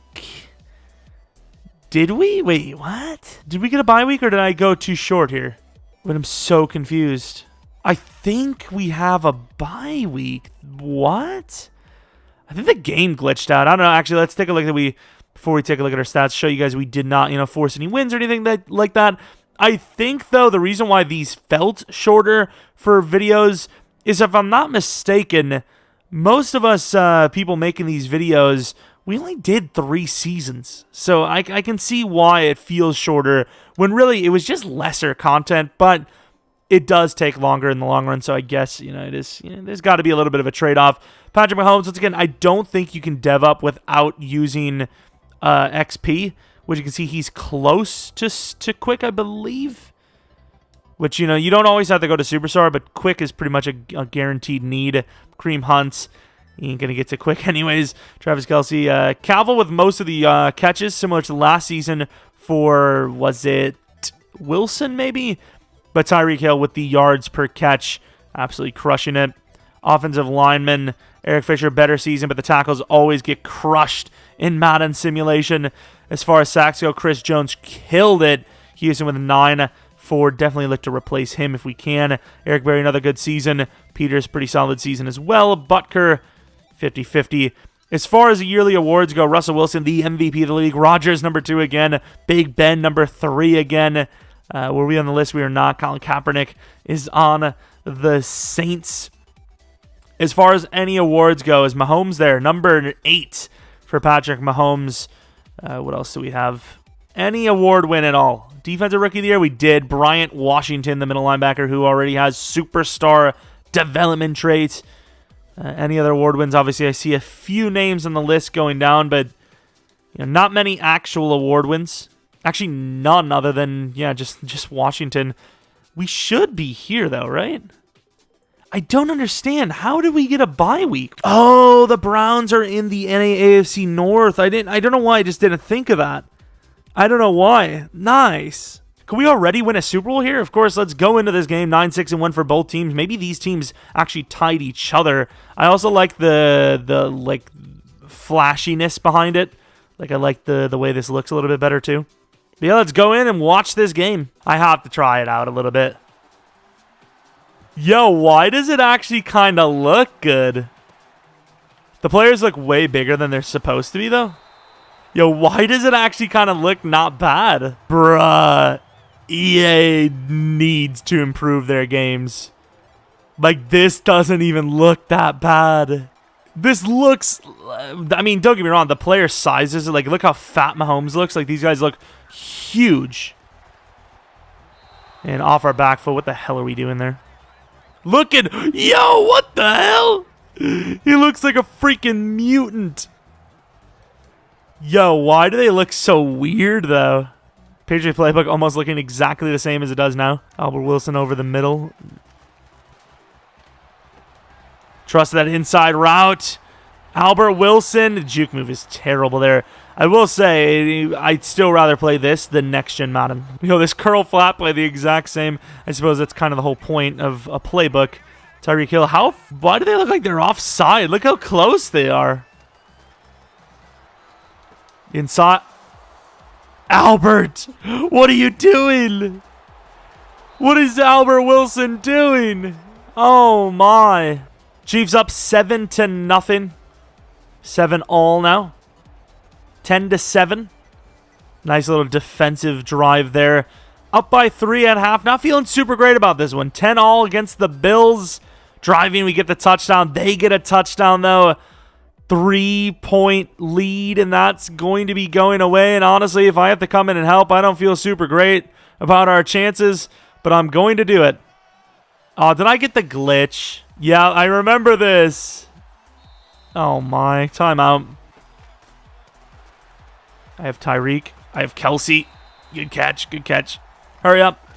Did we? Wait, what? Did we get a bye week, or did I go too short here? But I'm so confused. I think we have a bye week. What? I think the game glitched out. I don't know. Actually, let's take a look before we take a look at our stats, show you guys we did not, force any wins or anything like that. I think, though, the reason why these felt shorter for videos is, if I'm not mistaken, most of us people making these videos, we only did 3 seasons. So I can see why it feels shorter when really it was just lesser content, but it does take longer in the long run. So I guess, it is, there's got to be a little bit of a trade-off. Patrick Mahomes, once again, I don't think you can dev up without using XP, which you can see he's close to quick, I believe. Which, you don't always have to go to superstar, but quick is pretty much a guaranteed need. Kareem Hunt, he ain't going to get to quick anyways. Travis Kelce. Cavill with most of the catches, similar to last season for, was it Wilson maybe? But Tyreek Hill with the yards per catch, absolutely crushing it. Offensive lineman, Eric Fisher, better season, but the tackles always get crushed in Madden simulation. As far as sacks go, Chris Jones killed it. Houston with 9. Ford, definitely look to replace him if we can. Eric Berry, another good season. Peters, pretty solid season as well. Butker, 50-50. As far as the yearly awards go, Russell Wilson, the MVP of the league. Rodgers, number 2 again. Big Ben, number 3 again. Were we on the list? We are not. Colin Kaepernick is on the Saints. As far as any awards go, is Mahomes there? Number 8 for Patrick Mahomes. What else do we have? Any award win at all? Defensive Rookie of the Year, we did. Bryant Washington, the middle linebacker, who already has superstar development traits. Any other award wins? Obviously, I see a few names on the list going down, but not many actual award wins. Actually, none other than, just Washington. We should be here, though, right? I don't understand. How did we get a bye week? Oh, the Browns are in the AFC North. I don't know why I just didn't think of that. I don't know why. Nice. Can we already win a Super Bowl here? Of course, let's go into this game 9-6-1 for both teams. Maybe these teams actually tied each other. I also like the flashiness behind it. I like the way this looks a little bit better too. But yeah, let's go in and watch this game. I have to try it out a little bit. Yo, why does it actually kind of look good? The players look way bigger than they're supposed to be, though. Yo, why does it actually kind of look not bad? Bruh. EA needs to improve their games. Like, this doesn't even look that bad. This looks... I mean, don't get me wrong. The player sizes, like, look how fat Mahomes looks. Like, these guys look huge. And off our back foot. What the hell are we doing there? Look at... Yo, what the hell? He looks like a freaking mutant. Yo, why do they look so weird, though? Patriot playbook almost looking exactly the same as it does now. Albert Wilson over the middle. Trust that inside route. Albert Wilson. The juke move is terrible there. I will say, I'd still rather play this than next-gen Madden. You know, this curl flat play the exact same. I suppose that's kind of the whole point of a playbook. Tyreek Hill. Why do they look like they're offside? Look how close they are. Inside. Albert, what are you doing? What is Albert Wilson doing? Oh my. Chiefs up 7-0. 7-all now. 10-7. Nice little defensive drive there. Up by 3 at half. Not feeling super great about this one. 10-all against the Bills. Driving, we get the touchdown. They get a touchdown, though. 3-point lead, and that's going to be going away. And honestly, if I have to come in and help, I don't feel super great about our chances, but I'm going to do it. Oh, did I get the glitch? Yeah, I remember this. Oh, my. Timeout. I have Tyreek. I have Kelsey. Good catch. Good catch. Hurry up.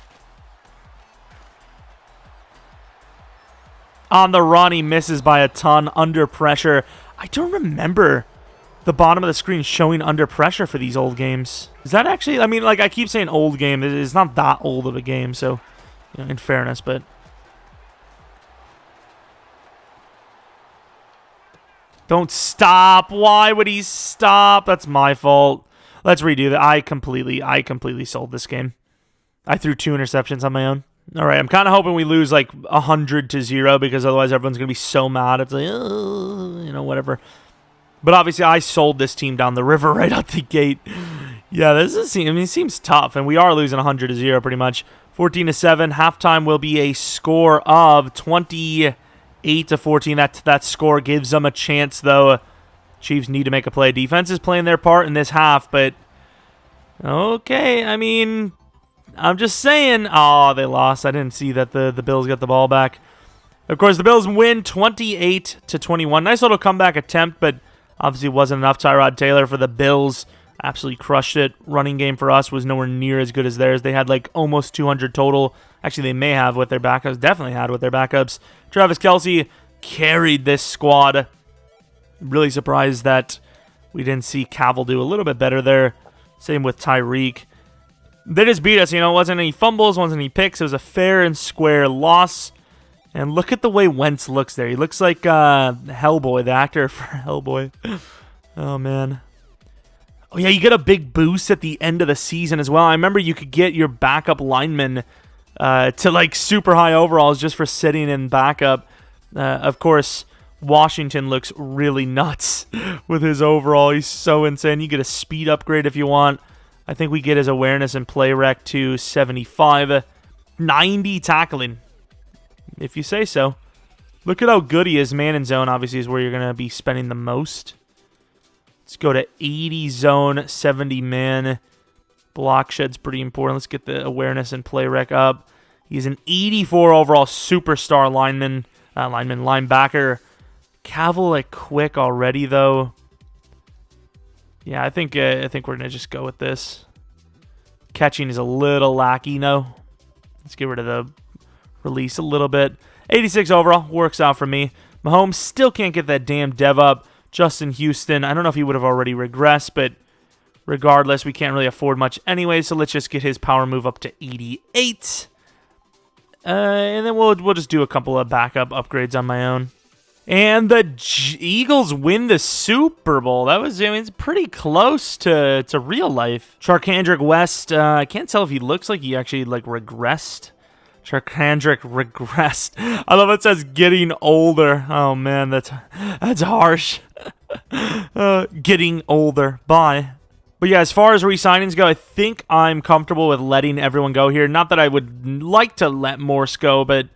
On the run, he misses by a ton under pressure. I don't remember the bottom of the screen showing under pressure for these old games. Is that actually... I mean, like, I keep saying old game. It's not that old of a game, so, you know, in fairness, but... Don't stop. Why would he stop? That's my fault. Let's redo that. I completely sold this game. I threw 2 interceptions on my own. All right, I'm kind of hoping we lose like 100-0 because otherwise everyone's going to be so mad. It's like, you know, whatever. But obviously I sold this team down the river right out the gate. Yeah, this is, I mean, it seems tough, and we are losing 100-0 pretty much. 14-7. Halftime will be a score of 28-14. That score gives them a chance, though. Chiefs need to make a play. Defense is playing their part in this half, but okay, I mean... I'm just saying. Oh, they lost. I didn't see that the Bills got the ball back. Of course, the Bills win 28-21. Nice little comeback attempt, but obviously wasn't enough. Tyrod Taylor for the Bills absolutely crushed it. Running game for us was nowhere near as good as theirs. They had like almost 200 total. Actually, they may have with their backups. Definitely had with their backups. Travis Kelce carried this squad. Really surprised that we didn't see Cavill do a little bit better there. Same with Tyreek. They just beat us, you know. It wasn't any fumbles, wasn't any picks. It was a fair and square loss. And look at the way Wentz looks there. He looks like Hellboy, the actor for Hellboy. Oh, man. Oh, yeah, you get a big boost at the end of the season as well. I remember you could get your backup lineman to, like, super high overalls just for sitting in backup. Of course, Washington looks really nuts with his overall. He's so insane. You get a speed upgrade if you want. I think we get his awareness and play rec to 75. 90 tackling, if you say so. Look at how good he is. Man in zone, obviously, is where you're going to be spending the most. Let's go to 80 zone, 70 man. Block shed's pretty important. Let's get the awareness and play rec up. He's an 84 overall superstar linebacker. Cavill, like, quick already, though. Yeah, I think we're gonna just go with this. Catching is a little lacky, no. Let's get rid of the release a little bit. 86 overall works out for me. Mahomes still can't get that damn dev up. Justin Houston, I don't know if he would have already regressed, but regardless, we can't really afford much anyway. So let's just get his power move up to 88, and then we'll just do a couple of backup upgrades on my own. And the Eagles win the Super Bowl. That was, I mean, it's pretty close to real life. Charkandrick West, I can't tell if he looks like he actually, like, regressed Sharkhandrick regressed. I love it says getting older. Oh man, that's harsh. Getting older. Bye. But yeah, as far as re-signings go, I think I'm comfortable with letting everyone go here. Not that I would like to let Morse go, but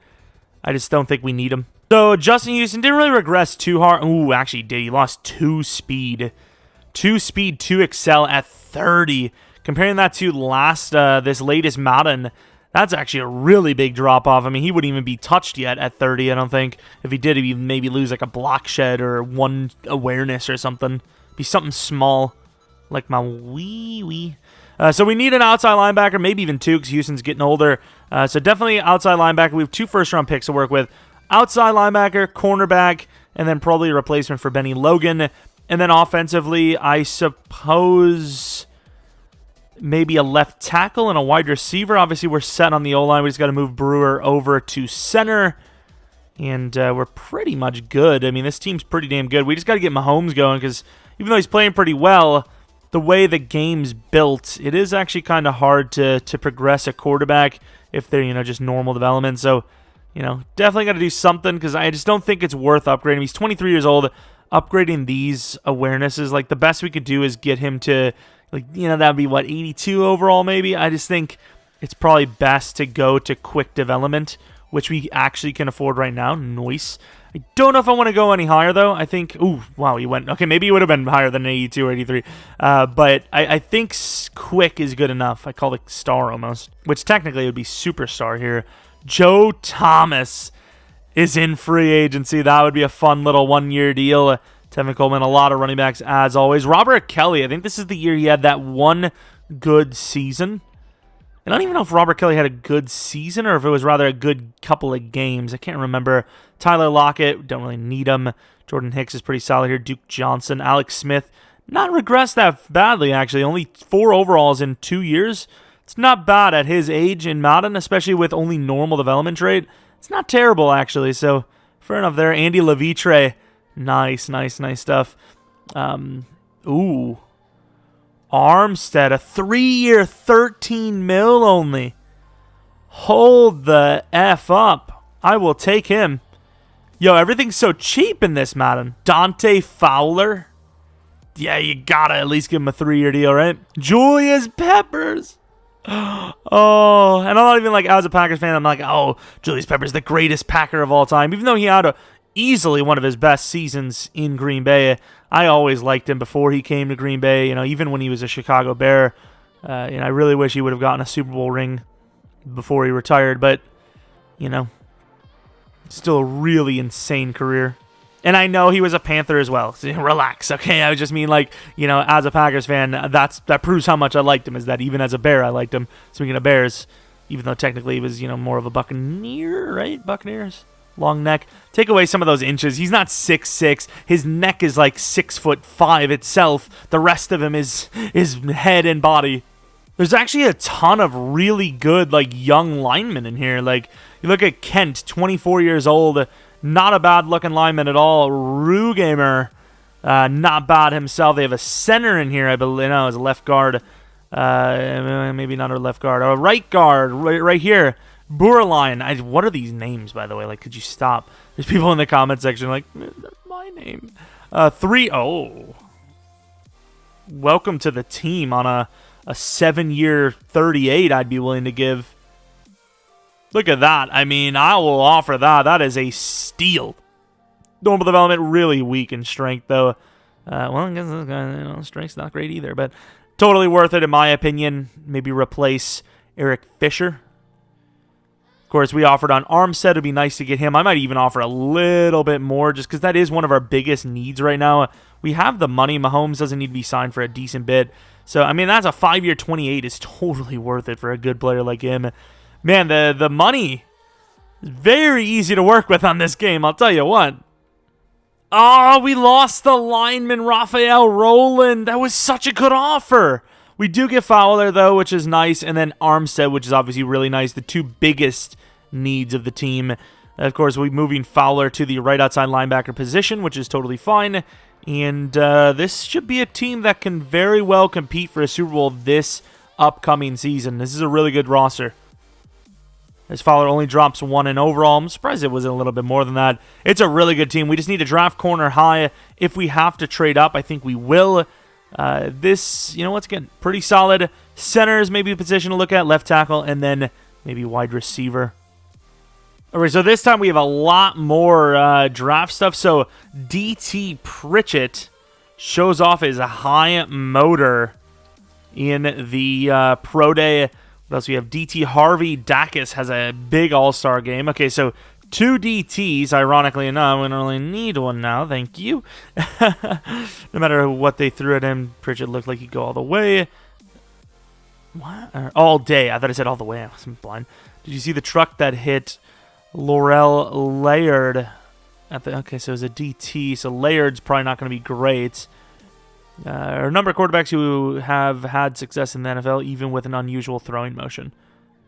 I just don't think we need him. So Justin Houston didn't really regress too hard. Ooh, actually did. He lost 2 speed. 2 speed, 2 excel at 30. Comparing that to this latest Madden, that's actually a really big drop-off. I mean, he wouldn't even be touched yet at 30, I don't think. If he did, he'd maybe lose like a block shed or 1 awareness or something. Be something small, like my wee. So we need an outside linebacker, maybe even 2, because Houston's getting older. So definitely outside linebacker. We have 2 first-round picks to work with. Outside linebacker, cornerback, and then probably a replacement for Benny Logan. And then offensively, I suppose maybe a left tackle and a wide receiver. Obviously, we're set on the O-line. We just got to move Brewer over to center. And we're pretty much good. I mean, this team's pretty damn good. We just got to get Mahomes going because even though he's playing pretty well, the way the game's built, it is actually kind of hard to progress a quarterback if they're, just normal development. So, definitely got to do something because I just don't think it's worth upgrading. He's 23 years old. Upgrading these awarenesses, like the best we could do is get him to, that would be what, 82 overall maybe? I just think it's probably best to go to quick development, which we actually can afford right now. Nice. I don't know if I want to go any higher though. I think, ooh, wow, he went, okay, maybe he would have been higher than 82 or 83. But I think quick is good enough. I call it star almost, which technically would be superstar here. Joe Thomas is in free agency. That would be a fun little 1-year deal. Tevin Coleman, a lot of running backs as always. Robert Kelly, I think this is the year he had that one good season. I don't even know if Robert Kelly had a good season or if it was rather a good couple of games. I can't remember. Tyler Lockett, don't really need him. Jordan Hicks is pretty solid here. Duke Johnson, Alex Smith, not regressed that badly actually. Only 4 overalls in 2 years. It's not bad at his age in Madden, especially with only normal development rate. It's not terrible, actually, so fair enough there. Andy Levitre, nice stuff. Ooh. Armstead, a 3-year, 13 mil only. Hold the F up. I will take him. Yo, everything's so cheap in this Madden. Dante Fowler. Yeah, you gotta at least give him a 3-year deal, right? Julius Peppers. Oh, and I'm not even as a Packers fan, I'm like, oh, Julius Peppers, the greatest Packer of all time. Even though he had easily one of his best seasons in Green Bay, I always liked him before he came to Green Bay. Even when he was a Chicago Bear, I really wish he would have gotten a Super Bowl ring before he retired. But still a really insane career. And I know he was a Panther as well. So relax, okay? I just mean, as a Packers fan, that proves how much I liked him, is that even as a Bear, I liked him. Speaking of Bears, even though technically he was, more of a Buccaneer, right? Buccaneers? Long neck. Take away some of those inches. He's not 6'6". His neck is 6'5" itself. The rest of him is head and body. There's actually a ton of really good, young linemen in here. You look at Kent, 24 years old. Not a bad-looking lineman at all. Gamertag, not bad himself. They have a center in here, I believe. No, it's a left guard. Maybe not a left guard. A right guard right here. Boerline. What are these names, by the way? Could you stop? There's people in the comment section that's my name. 3-0. Welcome to the team on a 7-year 38 I'd be willing to give. Look at that. I mean, I will offer that. That is a steal. Normal development, really weak in strength, though. I guess strength's not great either, but totally worth it in my opinion. Maybe replace Eric Fisher. Of course, we offered on Armstead. It'd be nice to get him. I might even offer a little bit more just because that is one of our biggest needs right now. We have the money. Mahomes doesn't need to be signed for a decent bit. So, I mean, that's a 5-year 28 is totally worth it for a good player like him. Man, the money is very easy to work with on this game, I'll tell you what. Oh, we lost the lineman, Raphael Roland. That was such a good offer. We do get Fowler, though, which is nice, and then Armstead, which is obviously really nice. The 2 biggest needs of the team. Of course, we're moving Fowler to the right outside linebacker position, which is totally fine. And this should be a team that can very well compete for a Super Bowl this upcoming season. This is a really good roster. As Fowler only drops 1 in overall. I'm surprised it wasn't a little bit more than that. It's a really good team. We just need to draft corner high. If we have to trade up, I think we will. This, once again, pretty solid. Centers, maybe a position to look at. Left tackle, and then maybe wide receiver. All right, so this time we have a lot more draft stuff. So DT Pritchett shows off his high motor in the Pro Day. What else we have? DT Harvey Dacus has a big all-star game. Okay, so 2 DTs, ironically enough. We don't really need one now, thank you. No matter what they threw at him, Pritchett looked like he'd go all the way. What? All day. I thought I said all the way. I was blind. Did you see the truck that hit Laurel Laird? Okay, so it was a DT, so Laird's probably not going to be great. A number of quarterbacks who have had success in the NFL, even with an unusual throwing motion.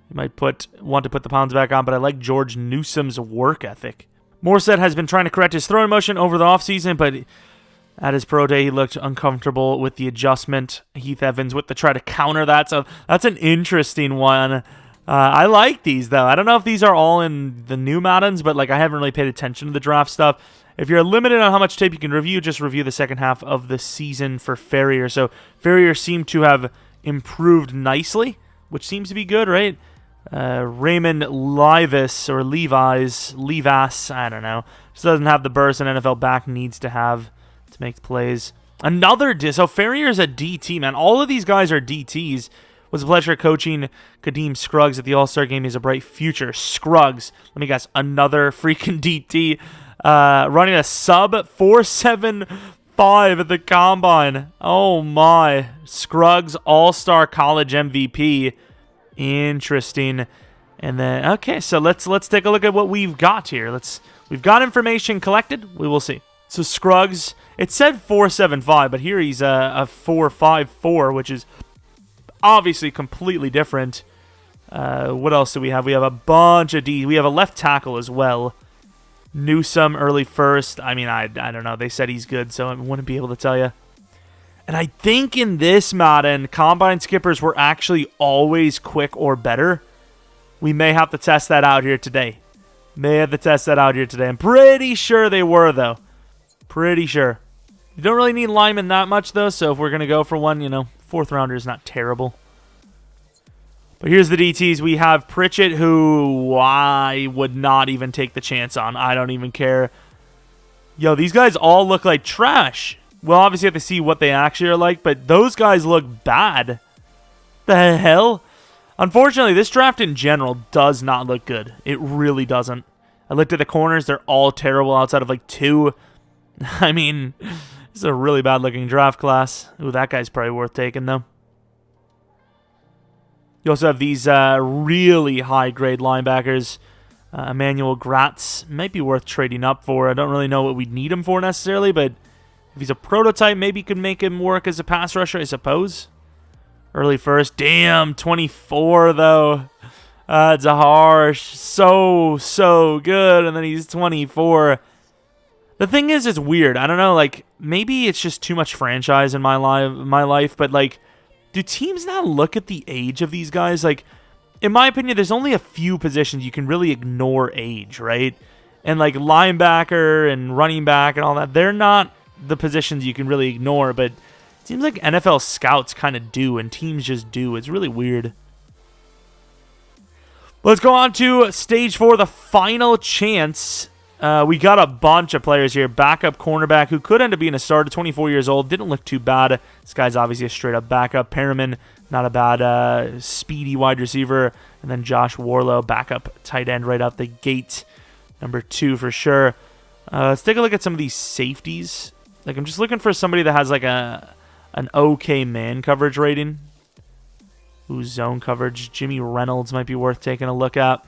You might want to put the pounds back on, but I like George Newsom's work ethic. Morstead has been trying to correct his throwing motion over the offseason, but at his pro day, he looked uncomfortable with the adjustment. Heath Evans with the try to counter that, so that's an interesting one. I like these, though. I don't know if these are all in the new Maddens, but I haven't really paid attention to the draft stuff. If you're limited on how much tape you can review, just review the second half of the season for Ferrier. So Ferrier seemed to have improved nicely, which seems to be good, right? Raymond Levis, I don't know. Just doesn't have the burst an NFL back needs to have to make plays. So Ferrier's a DT, man. All of these guys are DTs. It was a pleasure coaching Kadeem Scruggs at the All-Star game. He's a bright future. Scruggs, let me guess, another freaking DT. Running a sub 4.75 at the combine. Oh my. Scruggs All-Star College MVP. Interesting. And then, okay, so let's take a look at what we've got here. We've got information collected. We will see. So Scruggs, it said 4.75, but here he's a 4.54, which is obviously completely different. What else do we have? We have a bunch of D. We have a left tackle as well. Newsome early first. I mean, I don't know. They said he's good, so I wouldn't be able to tell you. And I think in this Madden, combine skippers were actually always quick or better. We may have to test that out here today. I'm pretty sure they were, though. Pretty sure. You don't really need linemen that much, though, so if we're going to go for one, fourth rounder is not terrible. But here's the DTs. We have Pritchett, who I would not even take the chance on. I don't even care. Yo, these guys all look like trash. We'll obviously have to see what they actually are like, but those guys look bad. The hell? Unfortunately, this draft in general does not look good. It really doesn't. I looked at the corners. They're all terrible outside of 2. I mean, this is a really bad-looking draft class. Ooh, that guy's probably worth taking, though. You also have these really high-grade linebackers. Emmanuel Gratz might be worth trading up for. I don't really know what we'd need him for necessarily, but if he's a prototype, maybe you could make him work as a pass rusher, I suppose. Early first. Damn, 24, though. It's a harsh. So good, and then he's 24. The thing is, it's weird. I don't know, maybe it's just too much franchise in my life, but, do teams not look at the age of these guys? In my opinion, there's only a few positions you can really ignore age, right? And, linebacker and running back and all that, they're not the positions you can really ignore, but it seems like NFL scouts kind of do, and teams just do. It's really weird. Let's go on to stage 4, the final chance. We got a bunch of players here. Backup cornerback who could end up being a starter, 24 years old. Didn't look too bad. This guy's obviously a straight-up backup. Perriman, not a bad speedy wide receiver. And then Josh Warlow, backup tight end right out the gate. Number 2 for sure. Let's take a look at some of these safeties. I'm just looking for somebody that has an okay man coverage rating. Ooh, zone coverage. Jimmy Reynolds might be worth taking a look at.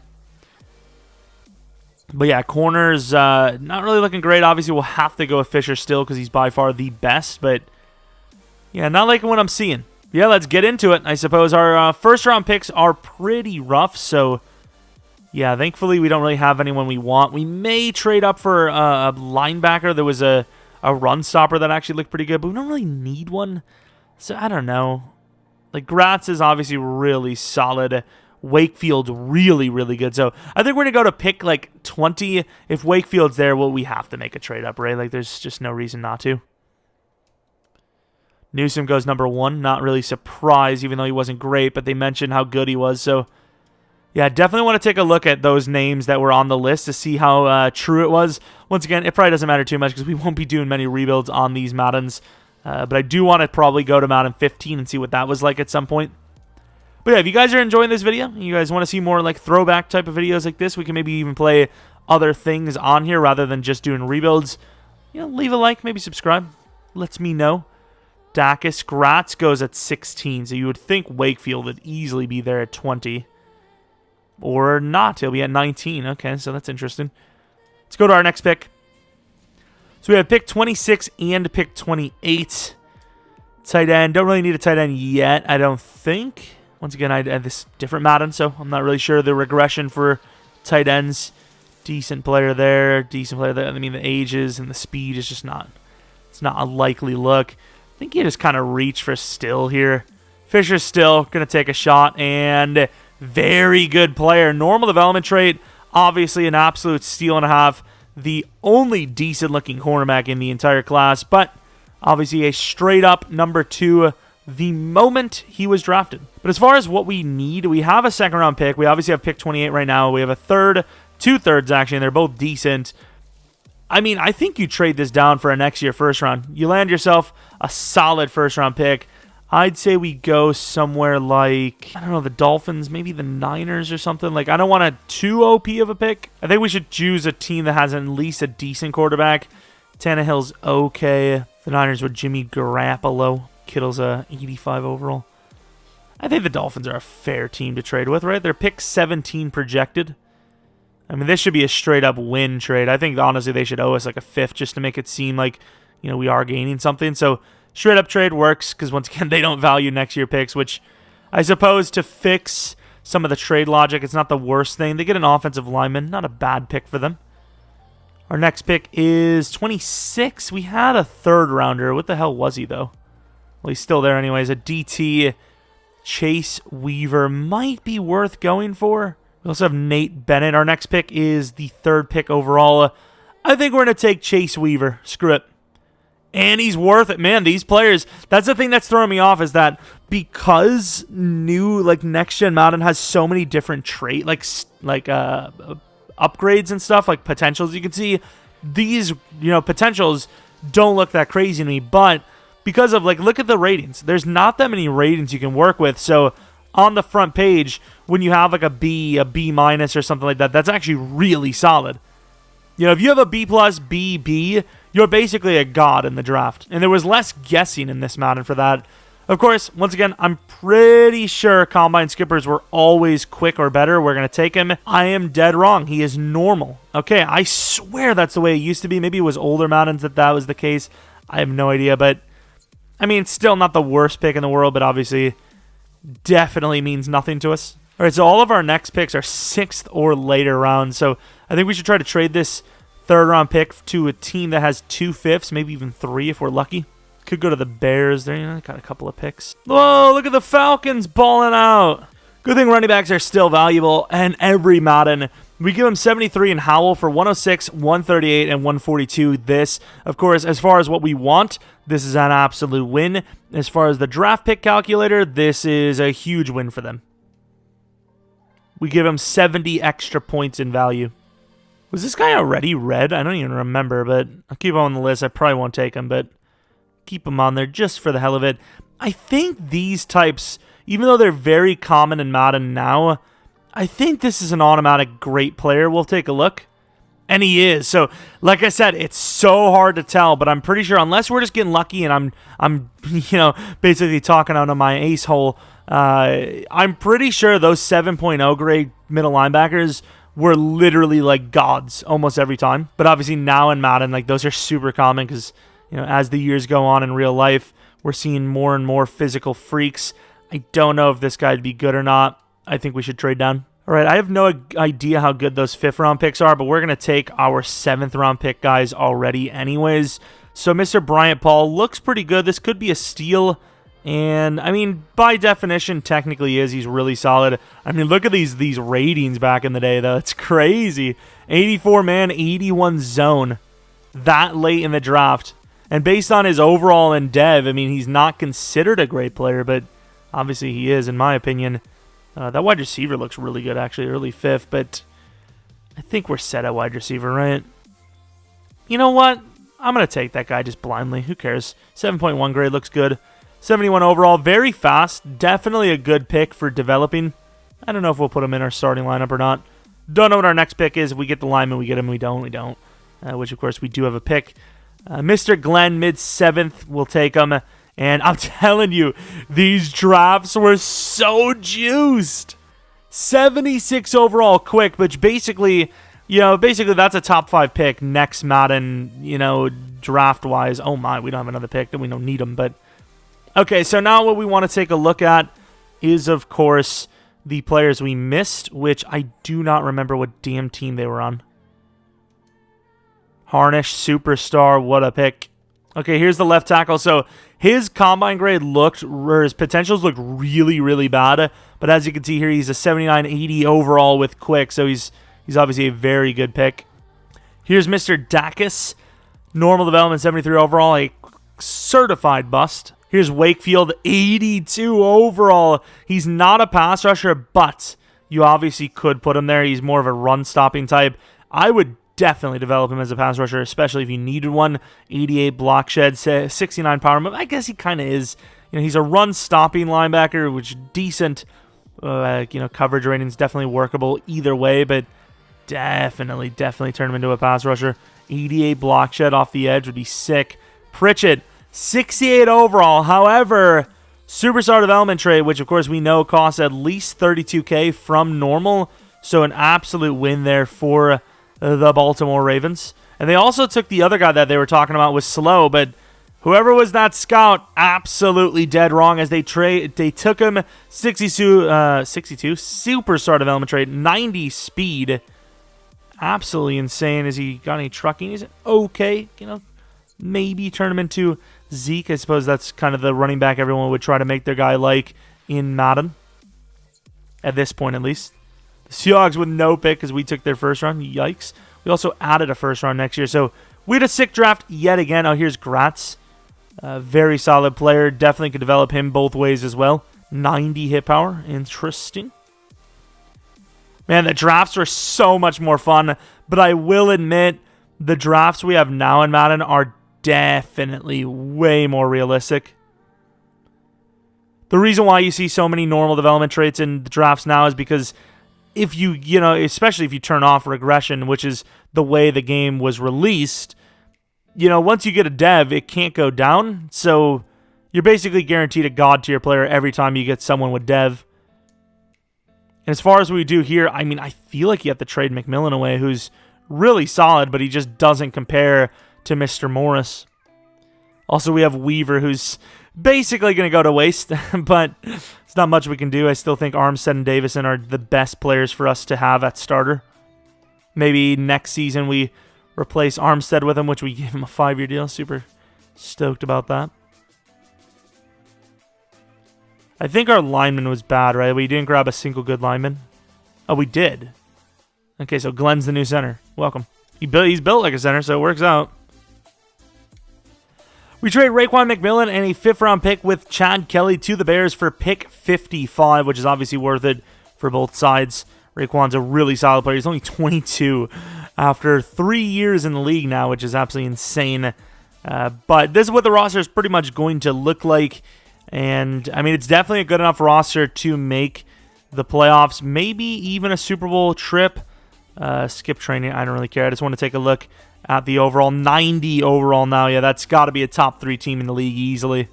But yeah, corners, not really looking great. Obviously, we'll have to go with Fisher still because he's by far the best. But yeah, not liking what I'm seeing. Yeah, let's get into it. I suppose our first-round picks are pretty rough. So yeah, thankfully, we don't really have anyone we want. We may trade up for a linebacker. There was a run stopper that actually looked pretty good, but we don't really need one. So I don't know. Gratz is obviously really solid. Wakefield really, really good. So I think we're going to go to pick like 20. If Wakefield's there, well, we have to make a trade up, right? Like there's just no reason not to. Newsome goes number 1. Not really surprised, even though he wasn't great, but they mentioned how good he was. So yeah, definitely want to take a look at those names that were on the list to see how true it was. Once again, it probably doesn't matter too much because we won't be doing many rebuilds on these Maddens. But I do want to probably go to Madden 15 and see what that was like at some point. But yeah, if you guys are enjoying this video, you guys want to see more like throwback type of videos like this, we can maybe even play other things on here rather than just doing rebuilds. Leave a like, maybe subscribe. Lets me know. Dacus Gratz goes at 16, so you would think Wakefield would easily be there at 20. Or not, he'll be at 19. Okay, so that's interesting. Let's go to our next pick. So we have pick 26 and pick 28. Tight end. Don't really need a tight end yet, I don't think. Once again, I had this different Madden, so I'm not really sure the regression for tight ends. Decent player there. Decent player there. I mean, the ages and the speed is just not... It's not a likely look. I think you just kind of reach for Still here. Fisher's Still going to take a shot, and very good player. Normal development trait. Obviously, an absolute steal and a half. The only decent-looking cornerback in the entire class, but obviously a straight-up number 2 the moment he was drafted. But as far as what we need, we have a second-round pick. We obviously have pick 28 right now. We have a third, 2 thirds actually, and they're both decent. I mean, I think you trade this down for a next year first round. You land yourself a solid first-round pick. I'd say we go somewhere like, I don't know, the Dolphins, maybe the Niners or something. Like, I don't want a too OP of a pick. I think we should choose a team that has at least a decent quarterback. Tannehill's okay. The Niners with Jimmy Garoppolo. Kittle's a 85 overall. I think the Dolphins are a fair team to trade with, right? They're pick 17 projected. I mean, this should be a straight-up win trade. I think, honestly, they should owe us like a 5th just to make it seem like, we are gaining something. So, straight-up trade works because, once again, they don't value next year picks, which I suppose to fix some of the trade logic, it's not the worst thing. They get an offensive lineman. Not a bad pick for them. Our next pick is 26. We had a third-rounder. What the hell was he, though? Well, he's still there anyways. A DT. Chase Weaver might be worth going for. We also have Nate Bennett. Our next pick is the 3rd pick overall. I think we're going to take Chase Weaver. Screw it. And he's worth it. Man, these players, that's the thing that's throwing me off is that because new, next-gen Madden has so many different upgrades and stuff, like potentials you can see, these, potentials don't look that crazy to me, but because of, look at the ratings. There's not that many ratings you can work with. So on the front page, when you have a B minus or something like that, that's actually really solid. If you have a B+, B, you're basically a god in the draft. And there was less guessing in this Madden for that. Of course, once again, I'm pretty sure Combine Skippers were always quick or better. We're going to take him. I am dead wrong. He is normal. Okay, I swear that's the way it used to be. Maybe it was older Maddens that was the case. I have no idea, but I mean, still not the worst pick in the world, but obviously definitely means nothing to us. All right, so all of our next picks are 6th or later rounds, so I think we should try to trade this 3rd-round pick to a team that has 2 5ths, maybe even 3 if we're lucky. Could go to the Bears. They got a couple of picks. Whoa, look at the Falcons balling out. Good thing running backs are still valuable, and every Madden, we give them 73 in Howell for 106, 138, and 142. This, of course, as far as what we want, this is an absolute win. As far as the draft pick calculator, this is a huge win for them. We give him 70 extra points in value. Was this guy already red? I don't even remember, but I'll keep him on the list. I probably won't take him, but keep him on there just for the hell of it. I think these types, even though they're very common in Madden now, I think this is an automatic great player. We'll take a look. And he is. So, like I said, it's so hard to tell, but I'm pretty sure, unless we're just getting lucky and I'm basically talking out of my ace hole, I'm pretty sure those 7.0 grade middle linebackers were literally like gods almost every time. But obviously now in Madden, those are super common because, as the years go on in real life, we're seeing more and more physical freaks. I don't know if this guy'd be good or not. I think we should trade down. All right, I have no idea how good those 5th-round picks are, but we're going to take our 7th-round pick guys already anyways. So Mr. Bryant Paul looks pretty good. This could be a steal. And, I mean, by definition, technically is. He's really solid. I mean, look at these ratings back in the day, though. It's crazy. 84 man, 81 zone. That late in the draft. And based on his overall and dev, I mean, he's not considered a great player, but obviously he is, in my opinion. That wide receiver looks really good, actually, early 5th, but I think we're set at wide receiver, right? You know what? I'm going to take that guy just blindly. Who cares? 7.1 grade looks good. 71 overall, very fast. Definitely a good pick for developing. I don't know if we'll put him in our starting lineup or not. Don't know what our next pick is. If we get the lineman, we get him. We don't. Which, of course, we do have a pick. Mr. Glenn, mid-7th, we'll take him. And I'm telling you, these drafts were so juiced. 76 overall quick, which basically that's a top 5 pick next Madden, draft-wise. Oh my, we don't have another pick, then we don't need him, but... Okay, so now what we want to take a look at is, of course, the players we missed, which I do not remember what damn team they were on. Harnish, superstar, what a pick. Okay, here's the left tackle. So his combine grade his potentials looked really, really bad. But as you can see here, he's a 79-80 overall with quick. So he's obviously a very good pick. Here's Mr. Dacus, normal development, 73 overall, a certified bust. Here's Wakefield, 82 overall. He's not a pass rusher, but you obviously could put him there. He's more of a run-stopping type. I would definitely develop him as a pass rusher, especially if you needed one. 88 block shed, 69 power. I guess he kind of is. He's a run-stopping linebacker, which decent. Coverage rating is definitely workable either way, but definitely turn him into a pass rusher. 88 block shed off the edge would be sick. Pritchett, 68 overall. However, superstar development trait, which of course we know costs at least 32K from normal. So an absolute win there for the Baltimore Ravens. And they also took the other guy that they were talking about was slow, but whoever was that scout, absolutely dead wrong as they took him 62 superstar development trait, 90 speed. Absolutely insane. Has he got any trucking? Is it okay? Maybe turn him into Zeke. I suppose that's kind of the running back everyone would try to make their guy like in Madden. At this point, at least. The Seahawks with no pick because we took their first round. Yikes. We also added a first round next year. So we had a sick draft yet again. Oh, here's Gratz. Very solid player. Definitely could develop him both ways as well. 90 hit power. Interesting. Man, the drafts are so much more fun. But I will admit, the drafts we have now in Madden are definitely way more realistic. The reason why you see so many normal development traits in the drafts now is because if you especially if you turn off regression, which is the way the game was released, once you get a dev, it can't go down. So you're basically guaranteed a god tier player every time you get someone with dev. And as far as we do here, I mean, I feel like you have to trade McMillan away, who's really solid, but he just doesn't compare to Mr. Morris. Also, we have Weaver, who's basically going to go to waste, but it's not much we can do. I still think Armstead and Davison are the best players for us to have at starter. Maybe next season we replace Armstead with him, which we give him a 5-year deal. Super stoked about that. I think our lineman was bad, right? We didn't grab a single good lineman. Oh, we did. Okay, so Glenn's the new center. Welcome. He's built like a center, so it works out. We trade Raekwon McMillan and a 5th-round pick with Chad Kelly to the Bears for pick 55, which is obviously worth it for both sides. Raekwon's a really solid player. He's only 22 after 3 years in the league now, which is absolutely insane. But this is what the roster is pretty much going to look like. And, I mean, it's definitely a good enough roster to make the playoffs, maybe even a Super Bowl trip. Skip training, I don't really care. I just want to take a look at the overall. 90 overall now. Yeah, that's got to be a top 3 team in the league easily.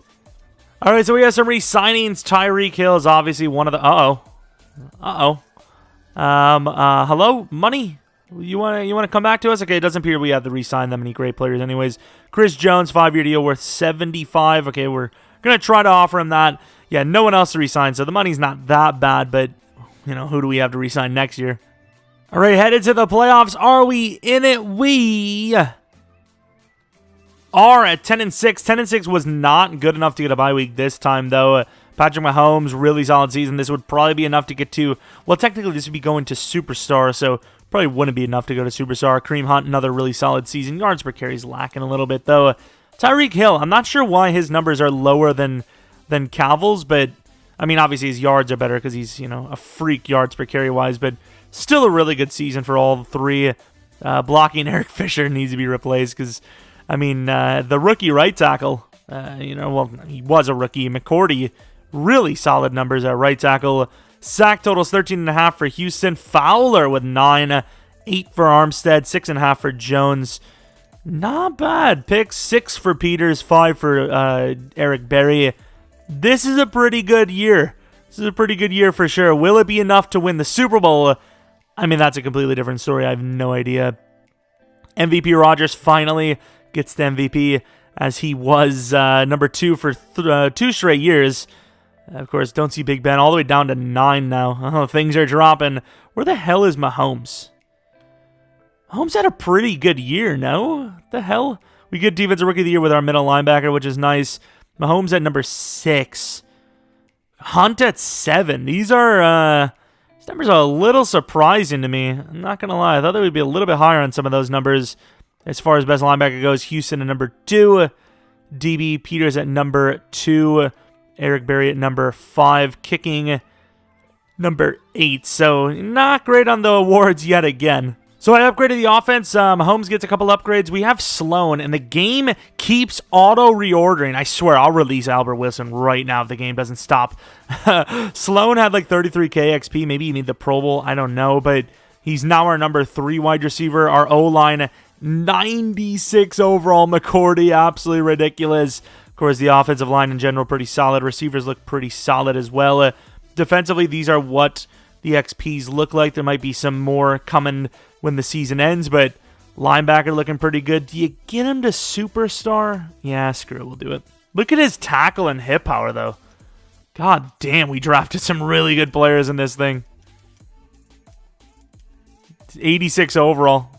All right, so we have some re-signings. Tyreek Hill is obviously one of the... hello, money? You want to come back to us? Okay, it doesn't appear we have to re-sign that many great players anyways. Chris Jones, 5-year deal worth 75. Okay, we're going to try to offer him that. Yeah, no one else to re-sign, so the money's not that bad, but, who do we have to re-sign next year? All right, headed to the playoffs. Are we in it? are at 10-6. 10-6 was not good enough to get a bye week this time, though. Patrick Mahomes, really solid season. This would probably be enough to get to, well, technically this would be going to Superstar, so probably wouldn't be enough to go to Superstar. Kareem Hunt, another really solid season. Yards per carry is lacking a little bit, though. Tyreek Hill, I'm not sure why his numbers are lower than Cavil's, but, I mean, obviously his yards are better because he's, a freak yards per carry-wise, but still a really good season for all three. Blocking Eric Fisher needs to be replaced because, I mean, the rookie right tackle, well, he was a rookie, McCourty, really solid numbers at right tackle. Sack totals 13.5 for Houston. Fowler with 9, 8 for Armstead, 6.5 for Jones. Not bad. Picks 6 for Peters, 5 for Eric Berry. This is a pretty good year. This is a pretty good year for sure. Will it be enough to win the Super Bowl? I mean, that's a completely different story. I have no idea. MVP Rodgers finally gets the MVP as he was number 2 for 2 straight years. Of course, don't see Big Ben all the way down to 9 now. Oh, things are dropping. Where the hell is Mahomes? Mahomes had a pretty good year, no? What the hell? We get Defensive Rookie of the Year with our middle linebacker, which is nice. Mahomes at number 6. Hunt at 7. These numbers are a little surprising to me. I'm not going to lie. I thought they would be a little bit higher on some of those numbers. As far as best linebacker goes, Houston at number 2. DB Peters at number 2. Eric Berry at number 5, kicking number 8. So not great on the awards yet again. So I upgraded the offense. Mahomes gets a couple upgrades. We have Sloan, and the game keeps auto-reordering. I swear, I'll release Albert Wilson right now if the game doesn't stop. Sloan had like 33k XP. Maybe you need the Pro Bowl. I don't know, but he's now our number 3 wide receiver. Our O-line, 96 overall. McCourty, absolutely ridiculous. Of course, the offensive line in general, pretty solid. Receivers look pretty solid as well. Defensively, these are what the XPs look like. There might be some more coming when the season ends, but linebacker looking pretty good. Do you get him to Superstar? Yeah, screw it, we'll do it. Look at his tackle and hip power, though. God damn, we drafted some really good players in this thing. 86 overall.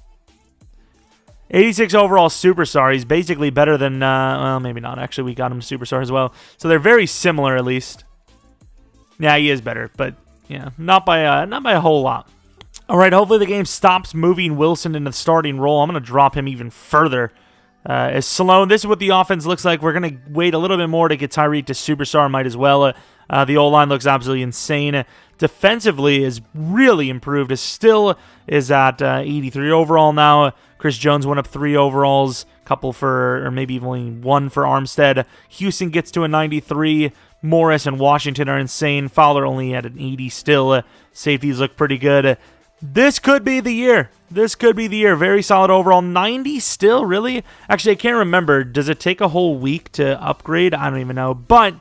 86 overall Superstar. He's basically better than, well, maybe not. Actually, we got him Superstar as well. So they're very similar, at least. Yeah, he is better, but yeah, not by a whole lot. All right, hopefully the game stops moving Wilson into the starting role. I'm going to drop him even further. As Sloan, this is what the offense looks like. We're going to wait a little bit more to get Tyreek to Superstar. Might as well. The O-line looks absolutely insane. Defensively is really improved. It still is at 83 overall now. Chris Jones went up 3 overalls, couple for, or maybe only 1 for Armstead. Houston gets to a 93. Morris and Washington are insane. Fowler only at an 80 still. Safeties look pretty good. This could be the year. This could be the year. Very solid overall. 90 still, really? Actually, I can't remember. Does it take a whole week to upgrade? I don't even know. But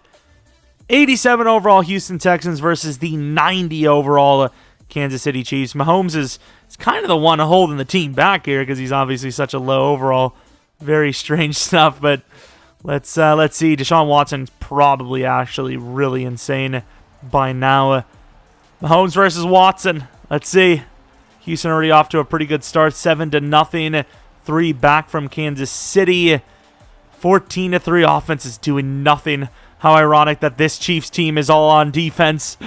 87 overall Houston Texans versus the 90 overall Kansas City Chiefs. Mahomes is kind of the one holding the team back here because he's obviously such a low overall. Very strange stuff, but let's see. Deshaun Watson's probably actually really insane by now. Mahomes versus Watson. Let's see. Houston already off to a pretty good start. 7-0. 3 back from Kansas City. 14-3. Offense is doing nothing. How ironic that this Chiefs team is all on defense.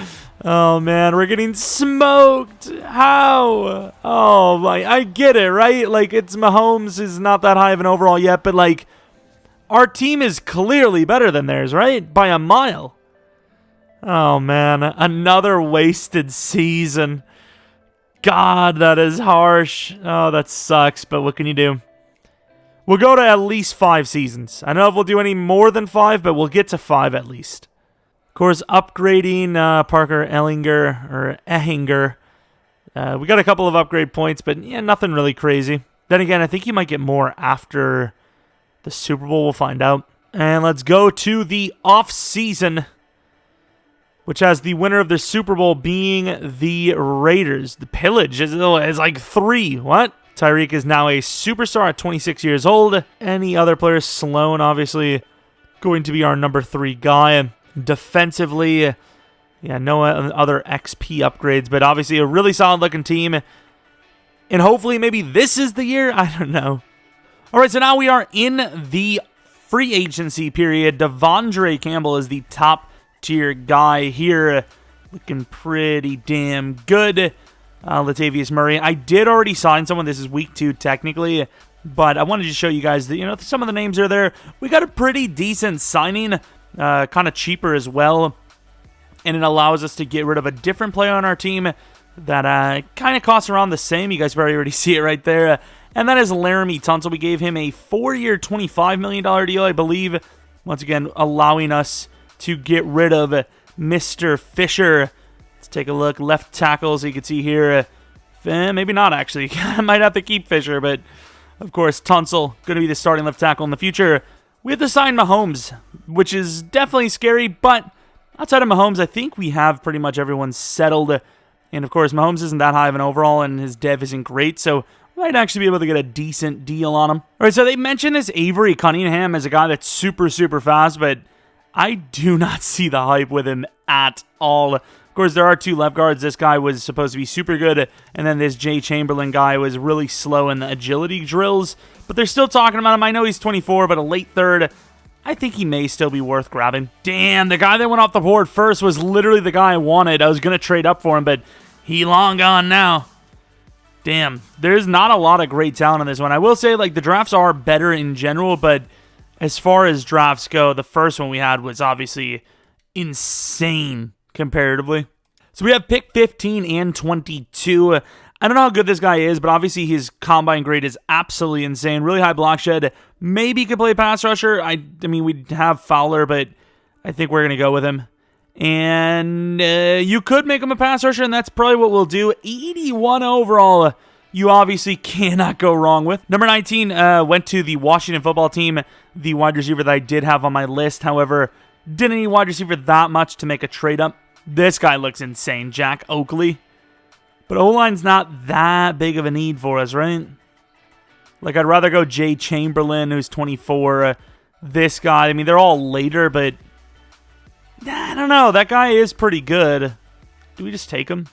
Oh, man. We're getting smoked. How? Oh, my. I get it, right? Like, it's Mahomes is not that high of an overall yet, but, like, our team is clearly better than theirs, right? By a mile. Oh, man. Another wasted season. God, that is harsh. Oh, that sucks, but what can you do? We'll go to at least 5 seasons. I don't know if we'll do any more than 5, but we'll get to 5 at least. Of course, upgrading Parker Ehinger. We got a couple of upgrade points, but yeah, nothing really crazy. Then again, I think you might get more after the Super Bowl. We'll find out. And let's go to the off-season, which has the winner of the Super Bowl being the Raiders. The pillage is like 3. What? Tyreek is now a superstar at 26 years old. Any other players? Sloan, obviously, going to be our number 3 guy. Defensively, yeah, no other XP upgrades, but obviously a really solid-looking team. And hopefully maybe this is the year? I don't know. All right, so now we are in the free agency period. Devondre Campbell is the top tier guy here. Looking pretty damn good. Latavius Murray. I did already sign someone. This is week 2 technically, but I wanted to show you guys that, some of the names are there. We got a pretty decent signing, kind of cheaper as well, and it allows us to get rid of a different player on our team that kind of costs around the same. You guys probably already see it right there. And that is Laramie Tunsil. We gave him a 4-year, $25 million deal, I believe. Once again, allowing us to get rid of Mr. Fisher. Let's take a look. Left tackle, as you can see here. Maybe not, actually. I might have to keep Fisher, but of course, Tunsil going to be the starting left tackle in the future. We have to sign Mahomes, which is definitely scary, but outside of Mahomes, I think we have pretty much everyone settled. And of course, Mahomes isn't that high of an overall, and his dev isn't great, so we might actually be able to get a decent deal on him. All right, so they mentioned this Avery Cunningham as a guy that's super, super fast, but I do not see the hype with him at all. Of course, there are 2 left guards. This guy was supposed to be super good, and then this Jay Chamberlain guy was really slow in the agility drills, but they're still talking about him. I know he's 24, but a late third, I think he may still be worth grabbing. Damn, the guy that went off the board first was literally the guy I wanted. I was going to trade up for him, but he long gone now. Damn, there's not a lot of great talent in this one. I will say, the drafts are better in general, but as far as drafts go, the first one we had was obviously insane comparatively. So we have pick 15 and 22. I don't know how good this guy is, but obviously his combine grade is absolutely insane. Really high block shed. Maybe he could play pass rusher. I mean, we'd have Fowler, but I think we're going to go with him. And you could make him a pass rusher, and that's probably what we'll do. 81 overall, you obviously cannot go wrong with. Number 19 went to the Washington football team, the wide receiver that I did have on my list. However, didn't need wide receiver that much to make a trade up. This guy looks insane, Jack Oakley. But O-line's not that big of a need for us, right? I'd rather go Jay Chamberlain, who's 24. This guy, I mean, they're all later, but I don't know. That guy is pretty good. Do we just take him?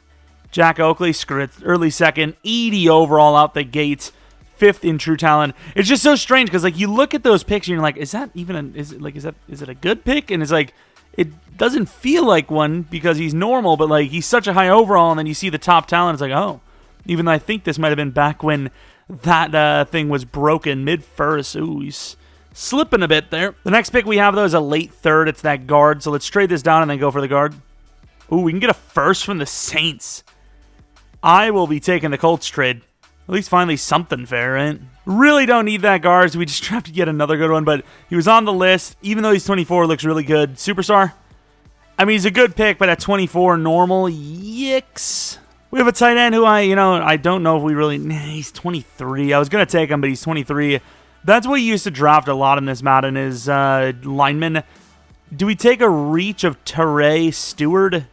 Jack Oakley, screw it. Early second, 80 overall out the gates. 5th in true talent. It's just so strange because you look at those picks and you're like, is that even is it a good pick? And it's it doesn't feel like one because he's normal, but he's such a high overall, and then you see the top talent, it's oh, even though I think this might have been back when that thing was broken mid-first. Ooh, he's slipping a bit there. The next pick we have, though, is a late third. It's that guard, so let's trade this down and then go for the guard. Ooh, we can get a first from the Saints. I will be taking the Colts trade. At least finally something fair, right? Really don't need that guard, so we just have to get another good one, but he was on the list. Even though he's 24, looks really good. Superstar? I mean, he's a good pick, but at 24, normal, yikes. We have a tight end who I don't know if we really... he's 23. I was going to take him, but he's 23. That's what you used to draft a lot in this Madden is linemen. Do we take a reach of Teray Stewart?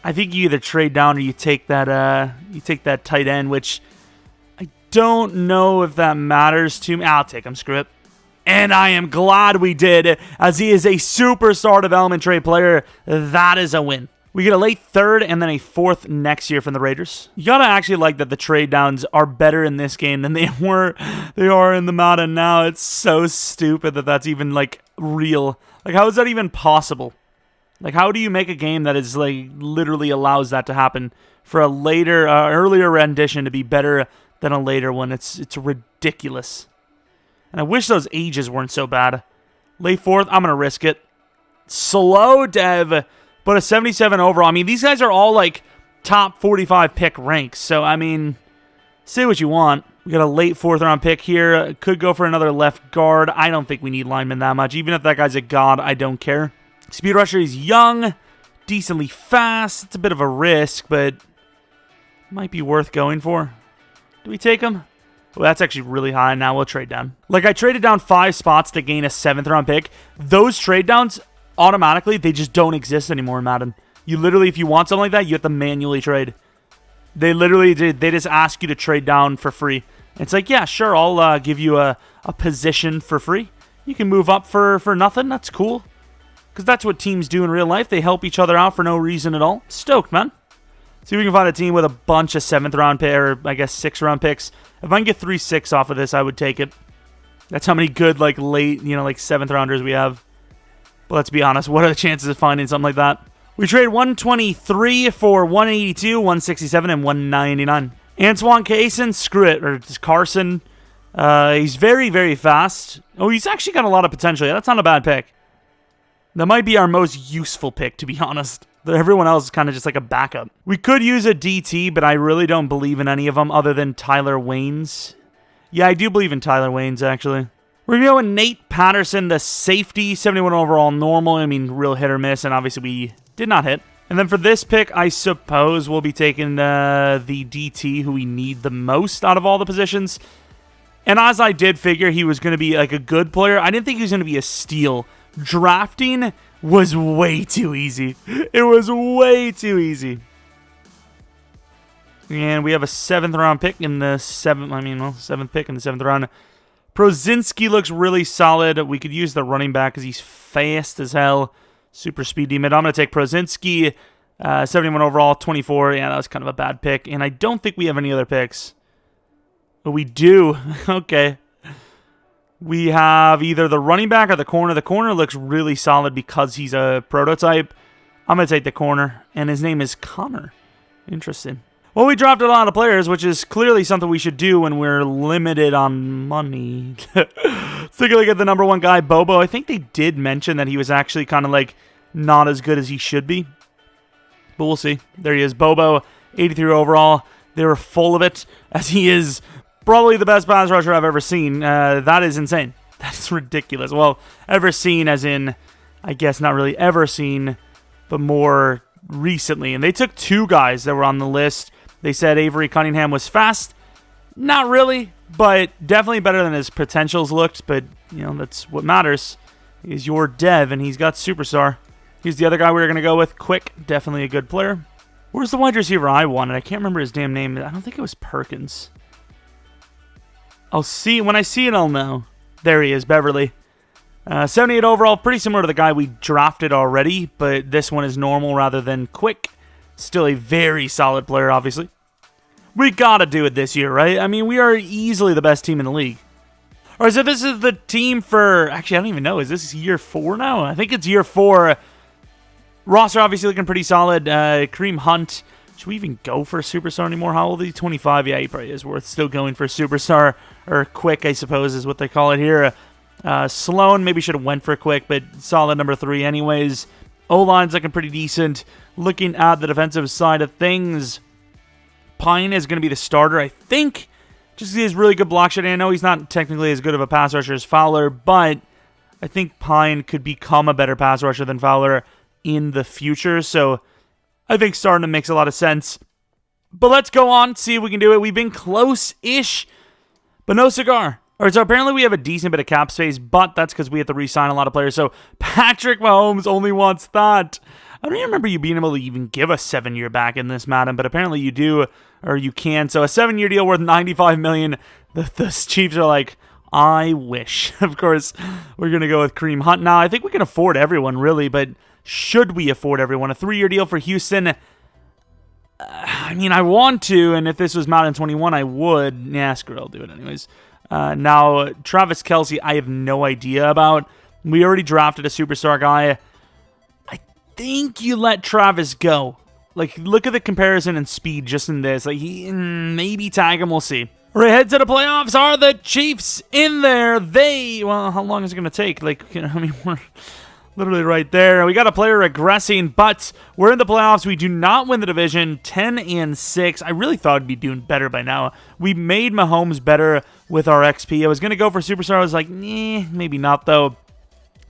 I think you either trade down or you take that tight end, which I don't know if that matters to me. I'll take him, screw it. And I am glad we did, as he is a superstar development trade player. That is a win. We get a late third and then a 4th next year from the Raiders. You gotta actually like that the trade downs are better in this game than they are in the Madden now. It's so stupid that that's even real. How is that even possible? How do you make a game that is literally allows that to happen for a later, earlier rendition to be better than a later one? It's ridiculous. And I wish those ages weren't so bad. Late 4th, I'm gonna risk it. Slow dev, but a 77 overall. I mean, these guys are all top 45 pick ranks. So I mean, say what you want. We got a late 4th round pick here. Could go for another left guard. I don't think we need linemen that much. Even if that guy's a god, I don't care. Speed rusher, he's young, decently fast. It's a bit of a risk, but might be worth going for. Do we take him? Well, that's actually really high. Now we'll trade down. I traded down 5 spots to gain a 7th round pick. Those trade downs, automatically, they just don't exist anymore in Madden. You literally, if you want something like that, you have to manually trade. They literally, they just ask you to trade down for free. It's yeah, sure, I'll give you a position for free. You can move up for nothing. That's cool. Because that's what teams do in real life. They help each other out for no reason at all. Stoked, man. See if we can find a team with a bunch of 7th round pick, or I guess 6th round picks. If I can get 3-6 off of this, I would take it. That's how many good, like, late, like 7th rounders we have. But let's be honest, what are the chances of finding something like that? We trade 123 for 182, 167, and 199. Antoine Cason, screw it, or just Carson. He's very, very fast. Oh, he's actually got a lot of potential. Yeah, that's not a bad pick. That might be our most useful pick, to be honest. Everyone else is kind of just like a backup. We could use a DT, but I really don't believe in any of them other than Tyler Waynes. Yeah, I do believe in Tyler Waynes, actually. We're going to go with Nate Patterson, the safety, 71 overall normal. I mean, real hit or miss, and obviously we did not hit. And then for this pick, I suppose we'll be taking the DT who we need the most out of all the positions. And as I did figure he was going to be like a good player, I didn't think he was going to be a steal. Drafting was way too easy. It was way too easy. And we have a 7th round pick in the 7th pick in the 7th round. Prozinski looks really solid. We could use the running back because he's fast as hell. Super speedy mid. I'm going to take Prozinski. 71 overall, 24. Yeah, that was kind of a bad pick. And I don't think we have any other picks. But we do. Okay. We have either the running back or the corner. The corner looks really solid because he's a prototype. I'm going to take the corner. And his name is Connor. Interesting. Well, we dropped a lot of players, which is clearly something we should do when we're limited on money. Let's take a look at the number 1 guy, Bobo. I think they did mention that he was actually kind of like not as good as he should be. But we'll see. There he is, Bobo, 83 overall. They were full of it, as he is probably the best pass rusher I've ever seen. That is insane. That's ridiculous. Well, ever seen as in, I guess not really ever seen, but more recently. And they took 2 guys that were on the list. They said Avery Cunningham was fast. Not really, but definitely better than his potentials looked. But, that's what matters. He's your dev, and he's got superstar. He's the other guy we were going to go with. Quick, definitely a good player. Where's the wide receiver I wanted? I can't remember his damn name. I don't think it was Perkins. I'll see. When I see it, I'll know. There he is, Beverly. 78 overall, pretty similar to the guy we drafted already, but this one is normal rather than quick. Still a very solid player, obviously. We gotta do it this year, right? I mean, we are easily the best team in the league. All right, so this is the team for... Actually, I don't even know. Is this year 4 now? I think it's year 4. Roster obviously looking pretty solid. Kareem Hunt. Should we even go for a superstar anymore? How old is he? 25? Yeah, he probably is worth still going for a superstar. Or quick, I suppose, is what they call it here. Sloan maybe should have went for quick, but solid number 3 anyways. O-line's looking pretty decent. Looking at the defensive side of things, Pine is going to be the starter, I think. Just because he has really good block shedding. I know he's not technically as good of a pass rusher as Fowler, but I think Pine could become a better pass rusher than Fowler in the future. So I think starting him makes a lot of sense. But let's go on, see if we can do it. We've been close-ish, but no cigar. All right, so apparently we have a decent bit of cap space, but that's because we have to re-sign a lot of players. So Patrick Mahomes only wants that. I don't even remember you being able to even give a 7-year back in this, Madden, but apparently you do, or you can. So a 7-year deal worth $95 million. The Chiefs are like, I wish. Of course, we're going to go with Kareem Hunt. Now, I think we can afford everyone, really, but should we afford everyone? A 3-year deal for Houston? I mean, I want to, and if this was Madden 21, I would. Yeah, screw it, I'll do it anyways. Now, Travis Kelce, I have no idea about. We already drafted a superstar guy. I think you let Travis go. Like, look at the comparison and speed just in this. Like, maybe tag him, we'll see. All right, head to the playoffs. Are the Chiefs in there? Well, how long is it going to take? Like, I mean, we're literally right there. We got a player regressing, but we're in the playoffs. We do not win the division, 10-6. I really thought we'd be doing better by now. We made Mahomes better with our XP. I was going to go for superstar. I was like, maybe not, though.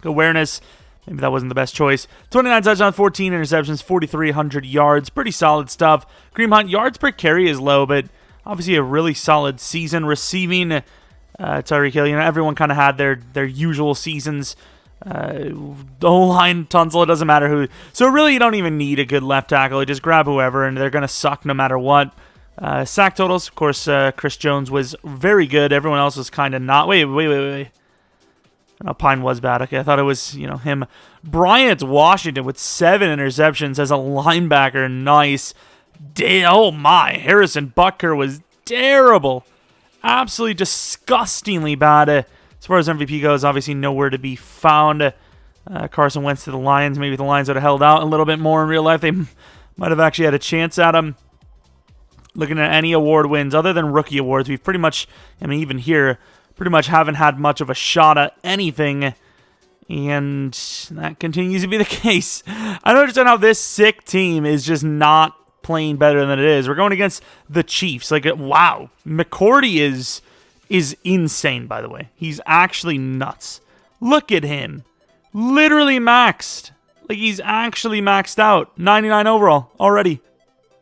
Awareness, maybe that wasn't the best choice. 29 touchdowns, 14 interceptions, 4,300 yards. Pretty solid stuff. Kareem Hunt, yards per carry is low, but obviously a really solid season. Receiving, Tyreek Hill, everyone kind of had their usual seasons. The O-line, Tunzel, it doesn't matter who. So really, you don't even need a good left tackle. You just grab whoever, and they're going to suck no matter what. Sack totals, of course, Chris Jones was very good. Everyone else was kind of not. Wait. No, Pine was bad. Okay, I thought it was, him. Bryant Washington with 7 interceptions as a linebacker. Nice. Oh my, Harrison Butker was terrible. Absolutely disgustingly bad. As far as MVP goes, obviously nowhere to be found. Carson Wentz to the Lions. Maybe the Lions would have held out a little bit more in real life. They might have actually had a chance at him. Looking at any award wins other than rookie awards, we've pretty much, I mean, even here, pretty much haven't had much of a shot at anything. And that continues to be the case. I don't understand how this sick team is just not playing better than it is. We're going against the Chiefs. Like, wow. McCourty is insane, by the way. He's actually nuts. Look at him. Literally maxed. Like, he's actually maxed out. 99 overall already.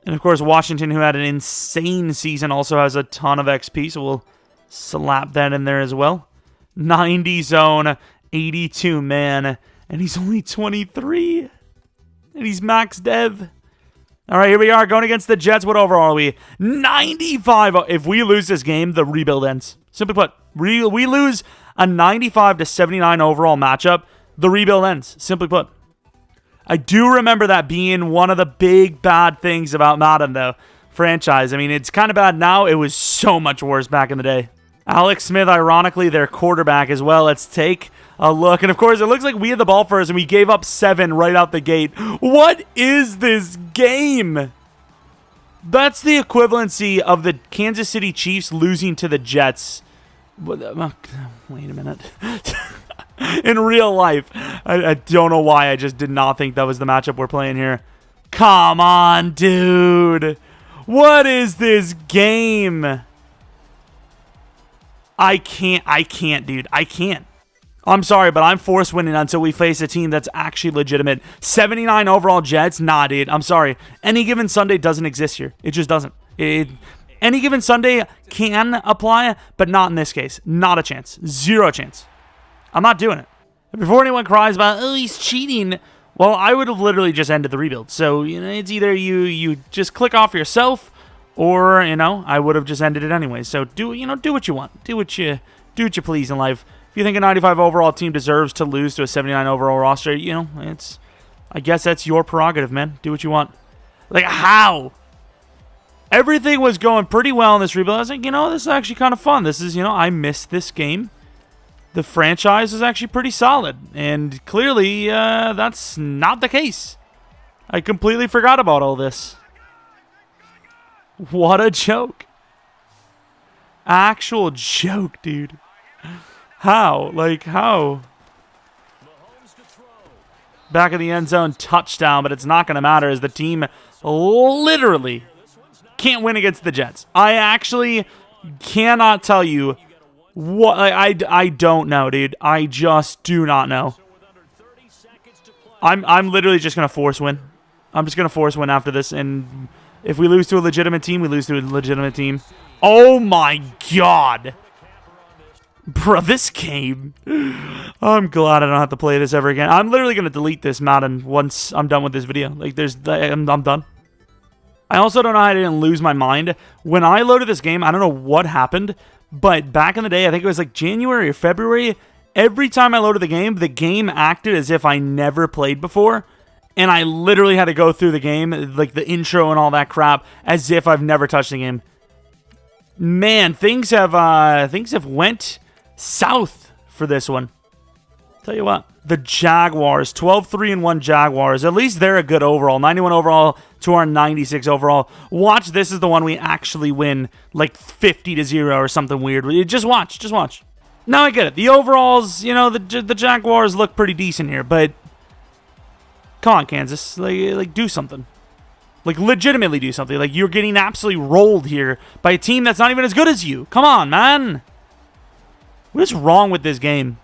And, of course, Washington, who had an insane season, also has a ton of XP, so we'll slap that in there as well. 90 zone, 82 man, and he's only 23. And he's max dev. All right, here we are going against the Jets. What overall are we? 95. If we lose this game, the rebuild ends. Simply put, we lose a 95 to 79 overall matchup, the rebuild ends. Simply put. I do remember that being one of the big bad things about Madden, though. Franchise. I mean, it's kind of bad now. It was so much worse back in the day. Alex Smith, ironically, their quarterback as well. Let's take a look. And, of course, it looks like we had the ball first, and we gave up 7 right out the gate. What is this game? That's the equivalency of the Kansas City Chiefs losing to the Jets. Wait a minute. In real life, I don't know why. I just did not think that was the matchup we're playing here. Come on, dude. What is this game? I can't, dude. I can't. I'm sorry, but I'm forced winning until we face a team that's actually legitimate. 79 overall Jets? Nah, dude. I'm sorry. Any given Sunday doesn't exist here. It just doesn't. Any given Sunday can apply, but not in this case. Not a chance. Zero chance. I'm not doing it. Before anyone cries about, oh, he's cheating, well, I would have literally just ended the rebuild. So, you know, it's either you just click off yourself, or, you know, I would have just ended it anyway. So do what you want. Do what you please in life. If you think a 95 overall team deserves to lose to a 79 overall roster, you know, I guess that's your prerogative, man. Do what you want. Like, how? Everything was going pretty well in this rebuild. I was like, you know, this is actually kind of fun. This is, you know, I missed this game. The franchise is actually pretty solid, and clearly that's not the case. I completely forgot about all this. What a joke. Actual joke, dude. How? Like, how? Back of the end zone, touchdown, but it's not going to matter as the team literally can't win against the Jets. I actually cannot tell you what. I don't know, dude. I just do not know. I'm literally just gonna force win. I'm just gonna force win after this, and if we lose to a legitimate team, we lose to a legitimate team. Oh my god, bro, this game. I'm glad I don't have to play this ever again. I'm literally gonna delete this Madden once I'm done with this video. Like, I'm done. I also don't know how I didn't lose my mind when I loaded this game. I don't know what happened. But back in the day, I think it was like January or February, every time I loaded the game acted as if I never played before. And I literally had to go through the game, like the intro and all that crap, as if I've never touched the game. Man, things have went south for this one. Tell you what, the Jaguars, 12-3-1 Jaguars. At least they're a good overall. 91 overall to our 96 overall. Watch, this is the one we actually win, like 50-0 or something weird. Just watch, just watch. Now I get it. The overalls, you know, the Jaguars look pretty decent here, but come on, Kansas, like do something. Like, legitimately do something. Like, you're getting absolutely rolled here by a team that's not even as good as you. Come on, man. What is wrong with this game?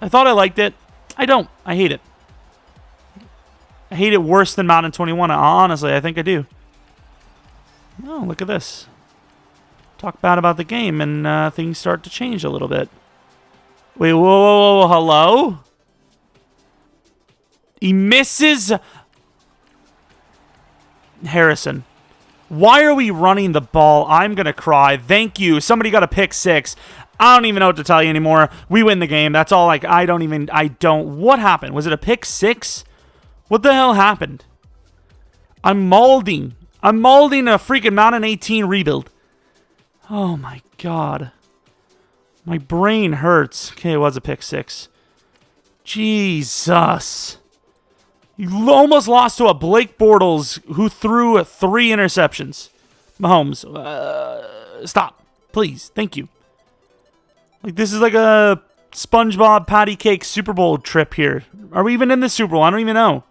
I thought I liked it. I don't. I hate it. I hate it worse than Madden 21. Honestly, I think I do. Oh, look at this. Talk bad about the game, and things start to change a little bit. Wait, whoa, hello? He misses Harrison. Why are we running the ball? I'm going to cry. Thank you. Somebody got a pick 6. I don't even know what to tell you anymore. We win the game. That's all. Like, I don't. What happened? Was it a pick 6? What the hell happened? I'm molding a freaking Madden 18 rebuild. Oh my god. My brain hurts. Okay, it was a pick six. Jesus. You almost lost to a Blake Bortles who threw 3 interceptions. Mahomes, stop. Please. Thank you. Like, this is like a SpongeBob patty cake Super Bowl trip here. Are we even in the Super Bowl? I don't even know.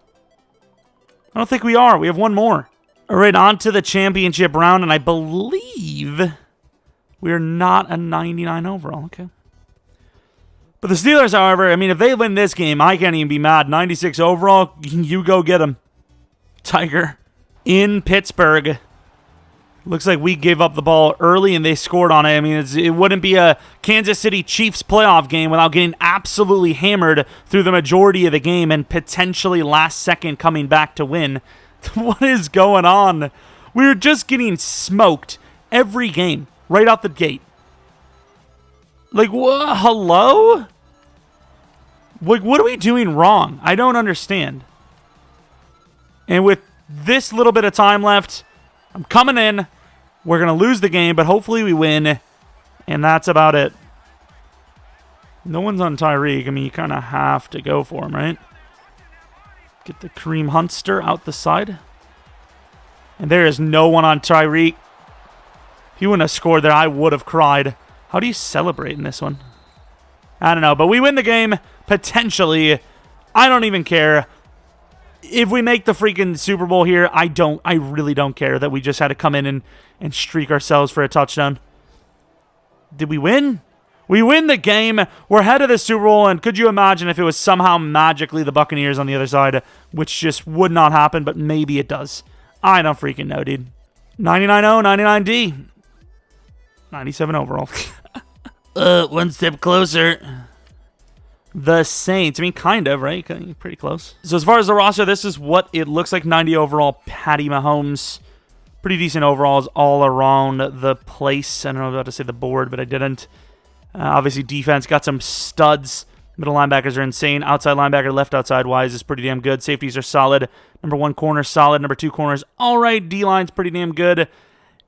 I don't think we are. We have one more. All right, on to the championship round, and I believe we are not a 99 overall. Okay. But the Steelers, however, I mean, if they win this game, I can't even be mad. 96 overall, you go get them. Tiger. In Pittsburgh. Looks like we gave up the ball early and they scored on it. I mean, it wouldn't be a Kansas City Chiefs playoff game without getting absolutely hammered through the majority of the game and potentially last second coming back to win. What is going on? We're just getting smoked every game right out the gate. Like, hello? Like, what are we doing wrong? I don't understand. And with this little bit of time left, I'm coming in. We're going to lose the game, but hopefully we win. And that's about it. No one's on Tyreek. I mean, you kind of have to go for him, right? Get the Kareem Huntster out the side. And there is no one on Tyreek. If he wouldn't have scored there, I would have cried. How do you celebrate in this one? I don't know, but we win the game, potentially. I don't even care. If we make the freaking Super Bowl here, I really don't care that we just had to come in and streak ourselves for a touchdown. Did we win? We win the game. We're ahead of the Super Bowl, and could you imagine if it was somehow magically the Buccaneers on the other side, which just would not happen, but maybe it does. I don't freaking know, dude. 99-0, 99D. 97 overall. One step closer. The Saints. I mean, kind of, right? Pretty close. So as far as the roster, this is what it looks like. 90 overall, Patty Mahomes. Pretty decent overalls all around the place. I don't know about to say the board, but I didn't. Obviously, defense got some studs. Middle linebackers are insane. Outside linebacker, left outside wise is pretty damn good. Safeties are solid. Number 1 corner, solid. Number 2 corners, all right. D-line's pretty damn good.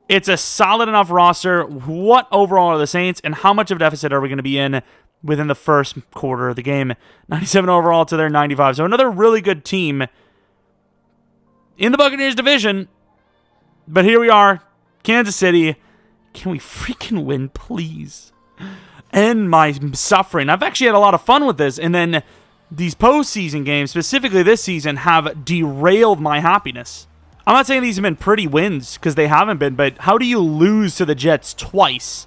It's a solid enough roster. What overall are the Saints, and how much of a deficit are we going to be in within the first quarter of the game? 97 overall to their 95. So another really good team in the Buccaneers division. But here we are, Kansas City. Can we freaking win, please? End my suffering. I've actually had a lot of fun with this, and then these postseason games, specifically this season, have derailed my happiness. I'm not saying these have been pretty wins, because they haven't been, but how do you lose to the Jets twice,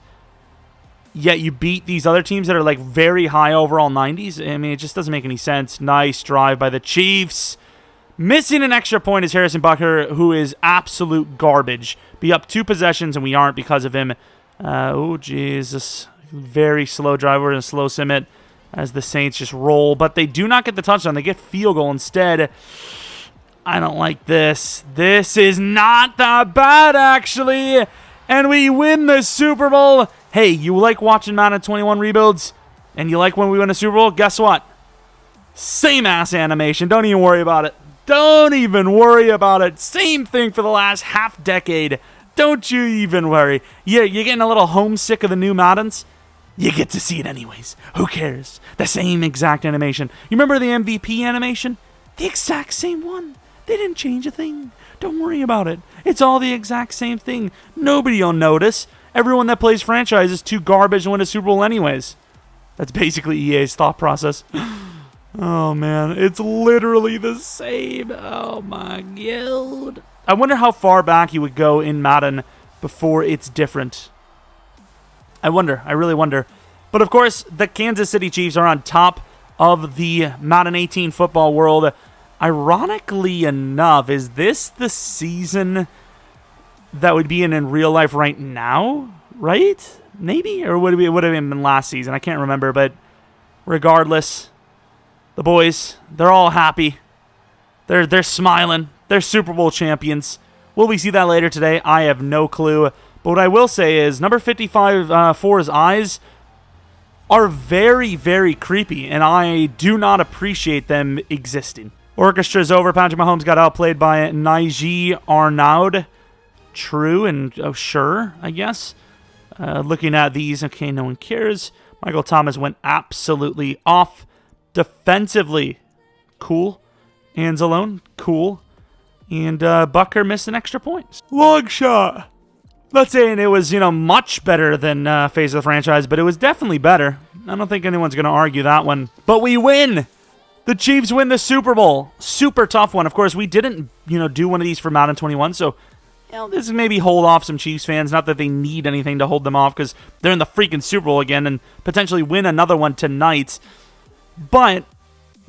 yet you beat these other teams that are like very high overall 90s? I mean, it just doesn't make any sense. Nice drive by the Chiefs. Missing an extra point is Harrison Butker, who is absolute garbage. Be up 2 possessions, and we aren't because of him. Oh, Jesus. Very slow drive. We're going to slow sim it as the Saints just roll. But they do not get the touchdown. They get field goal instead. I don't like this. This is not that bad, actually. And we win the Super Bowl. Hey, you like watching Madden 21 rebuilds? And you like when we win a Super Bowl? Guess what? Same ass animation. Don't even worry about it. Don't even worry about it. Same thing for the last half decade. Don't you even worry. You're getting a little homesick of the new Maddens? You get to see it anyways. Who cares? The same exact animation. You remember the MVP animation? The exact same one. They didn't change a thing. Don't worry about it. It's all the exact same thing. Nobody will notice. Everyone that plays franchise is too garbage to win a Super Bowl anyways. That's basically EA's thought process. Oh, man. It's literally the same. Oh, my God. I wonder how far back you would go in Madden before it's different. I wonder. I really wonder. But, of course, the Kansas City Chiefs are on top of the Madden 18 football world. Ironically enough, is this the season that would be in real life right now? Right? Maybe? Or would it have been last season? I can't remember. But regardless, the boys, they're all happy. They're smiling. They're Super Bowl champions. Will we see that later today? I have no clue. But what I will say is number 55 for his eyes are very, very creepy, and I do not appreciate them existing. Orchestra's over. Patrick Mahomes got outplayed by Najee Arnaud. True and sure, I guess. Looking at these, okay, no one cares. Michael Thomas went absolutely off. Defensively, cool. Anzalone, cool. And Butker missed an extra point. Long shot. Not saying it was, much better than Face of the Franchise, but it was definitely better. I don't think anyone's going to argue that one. But we win! The Chiefs win the Super Bowl. Super tough one. Of course, we didn't, do one of these for Madden 21, so this is maybe hold off some Chiefs fans. Not that they need anything to hold them off, because they're in the freaking Super Bowl again and potentially win another one tonight. But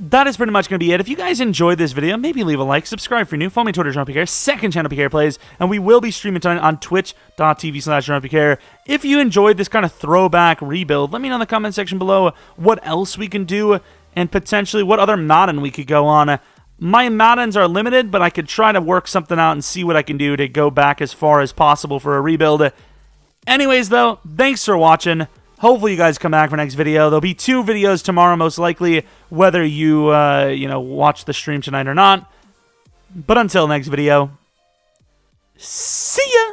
that is pretty much going to be it. If you guys enjoyed this video, maybe leave a like, subscribe if you're new, follow me on Twitter, Jeromepkr, second channel PK Plays, and we will be streaming tonight on twitch.tv/Jeromepkr. If you enjoyed this kind of throwback rebuild, let me know in the comment section below what else we can do and potentially what other Madden we could go on. My Maddens are limited, but I could try to work something out and see what I can do to go back as far as possible for a rebuild. Anyways, though, thanks for watching. Hopefully you guys come back for next video. There'll be 2 videos tomorrow, most likely, whether you, watch the stream tonight or not. But until next video, see ya!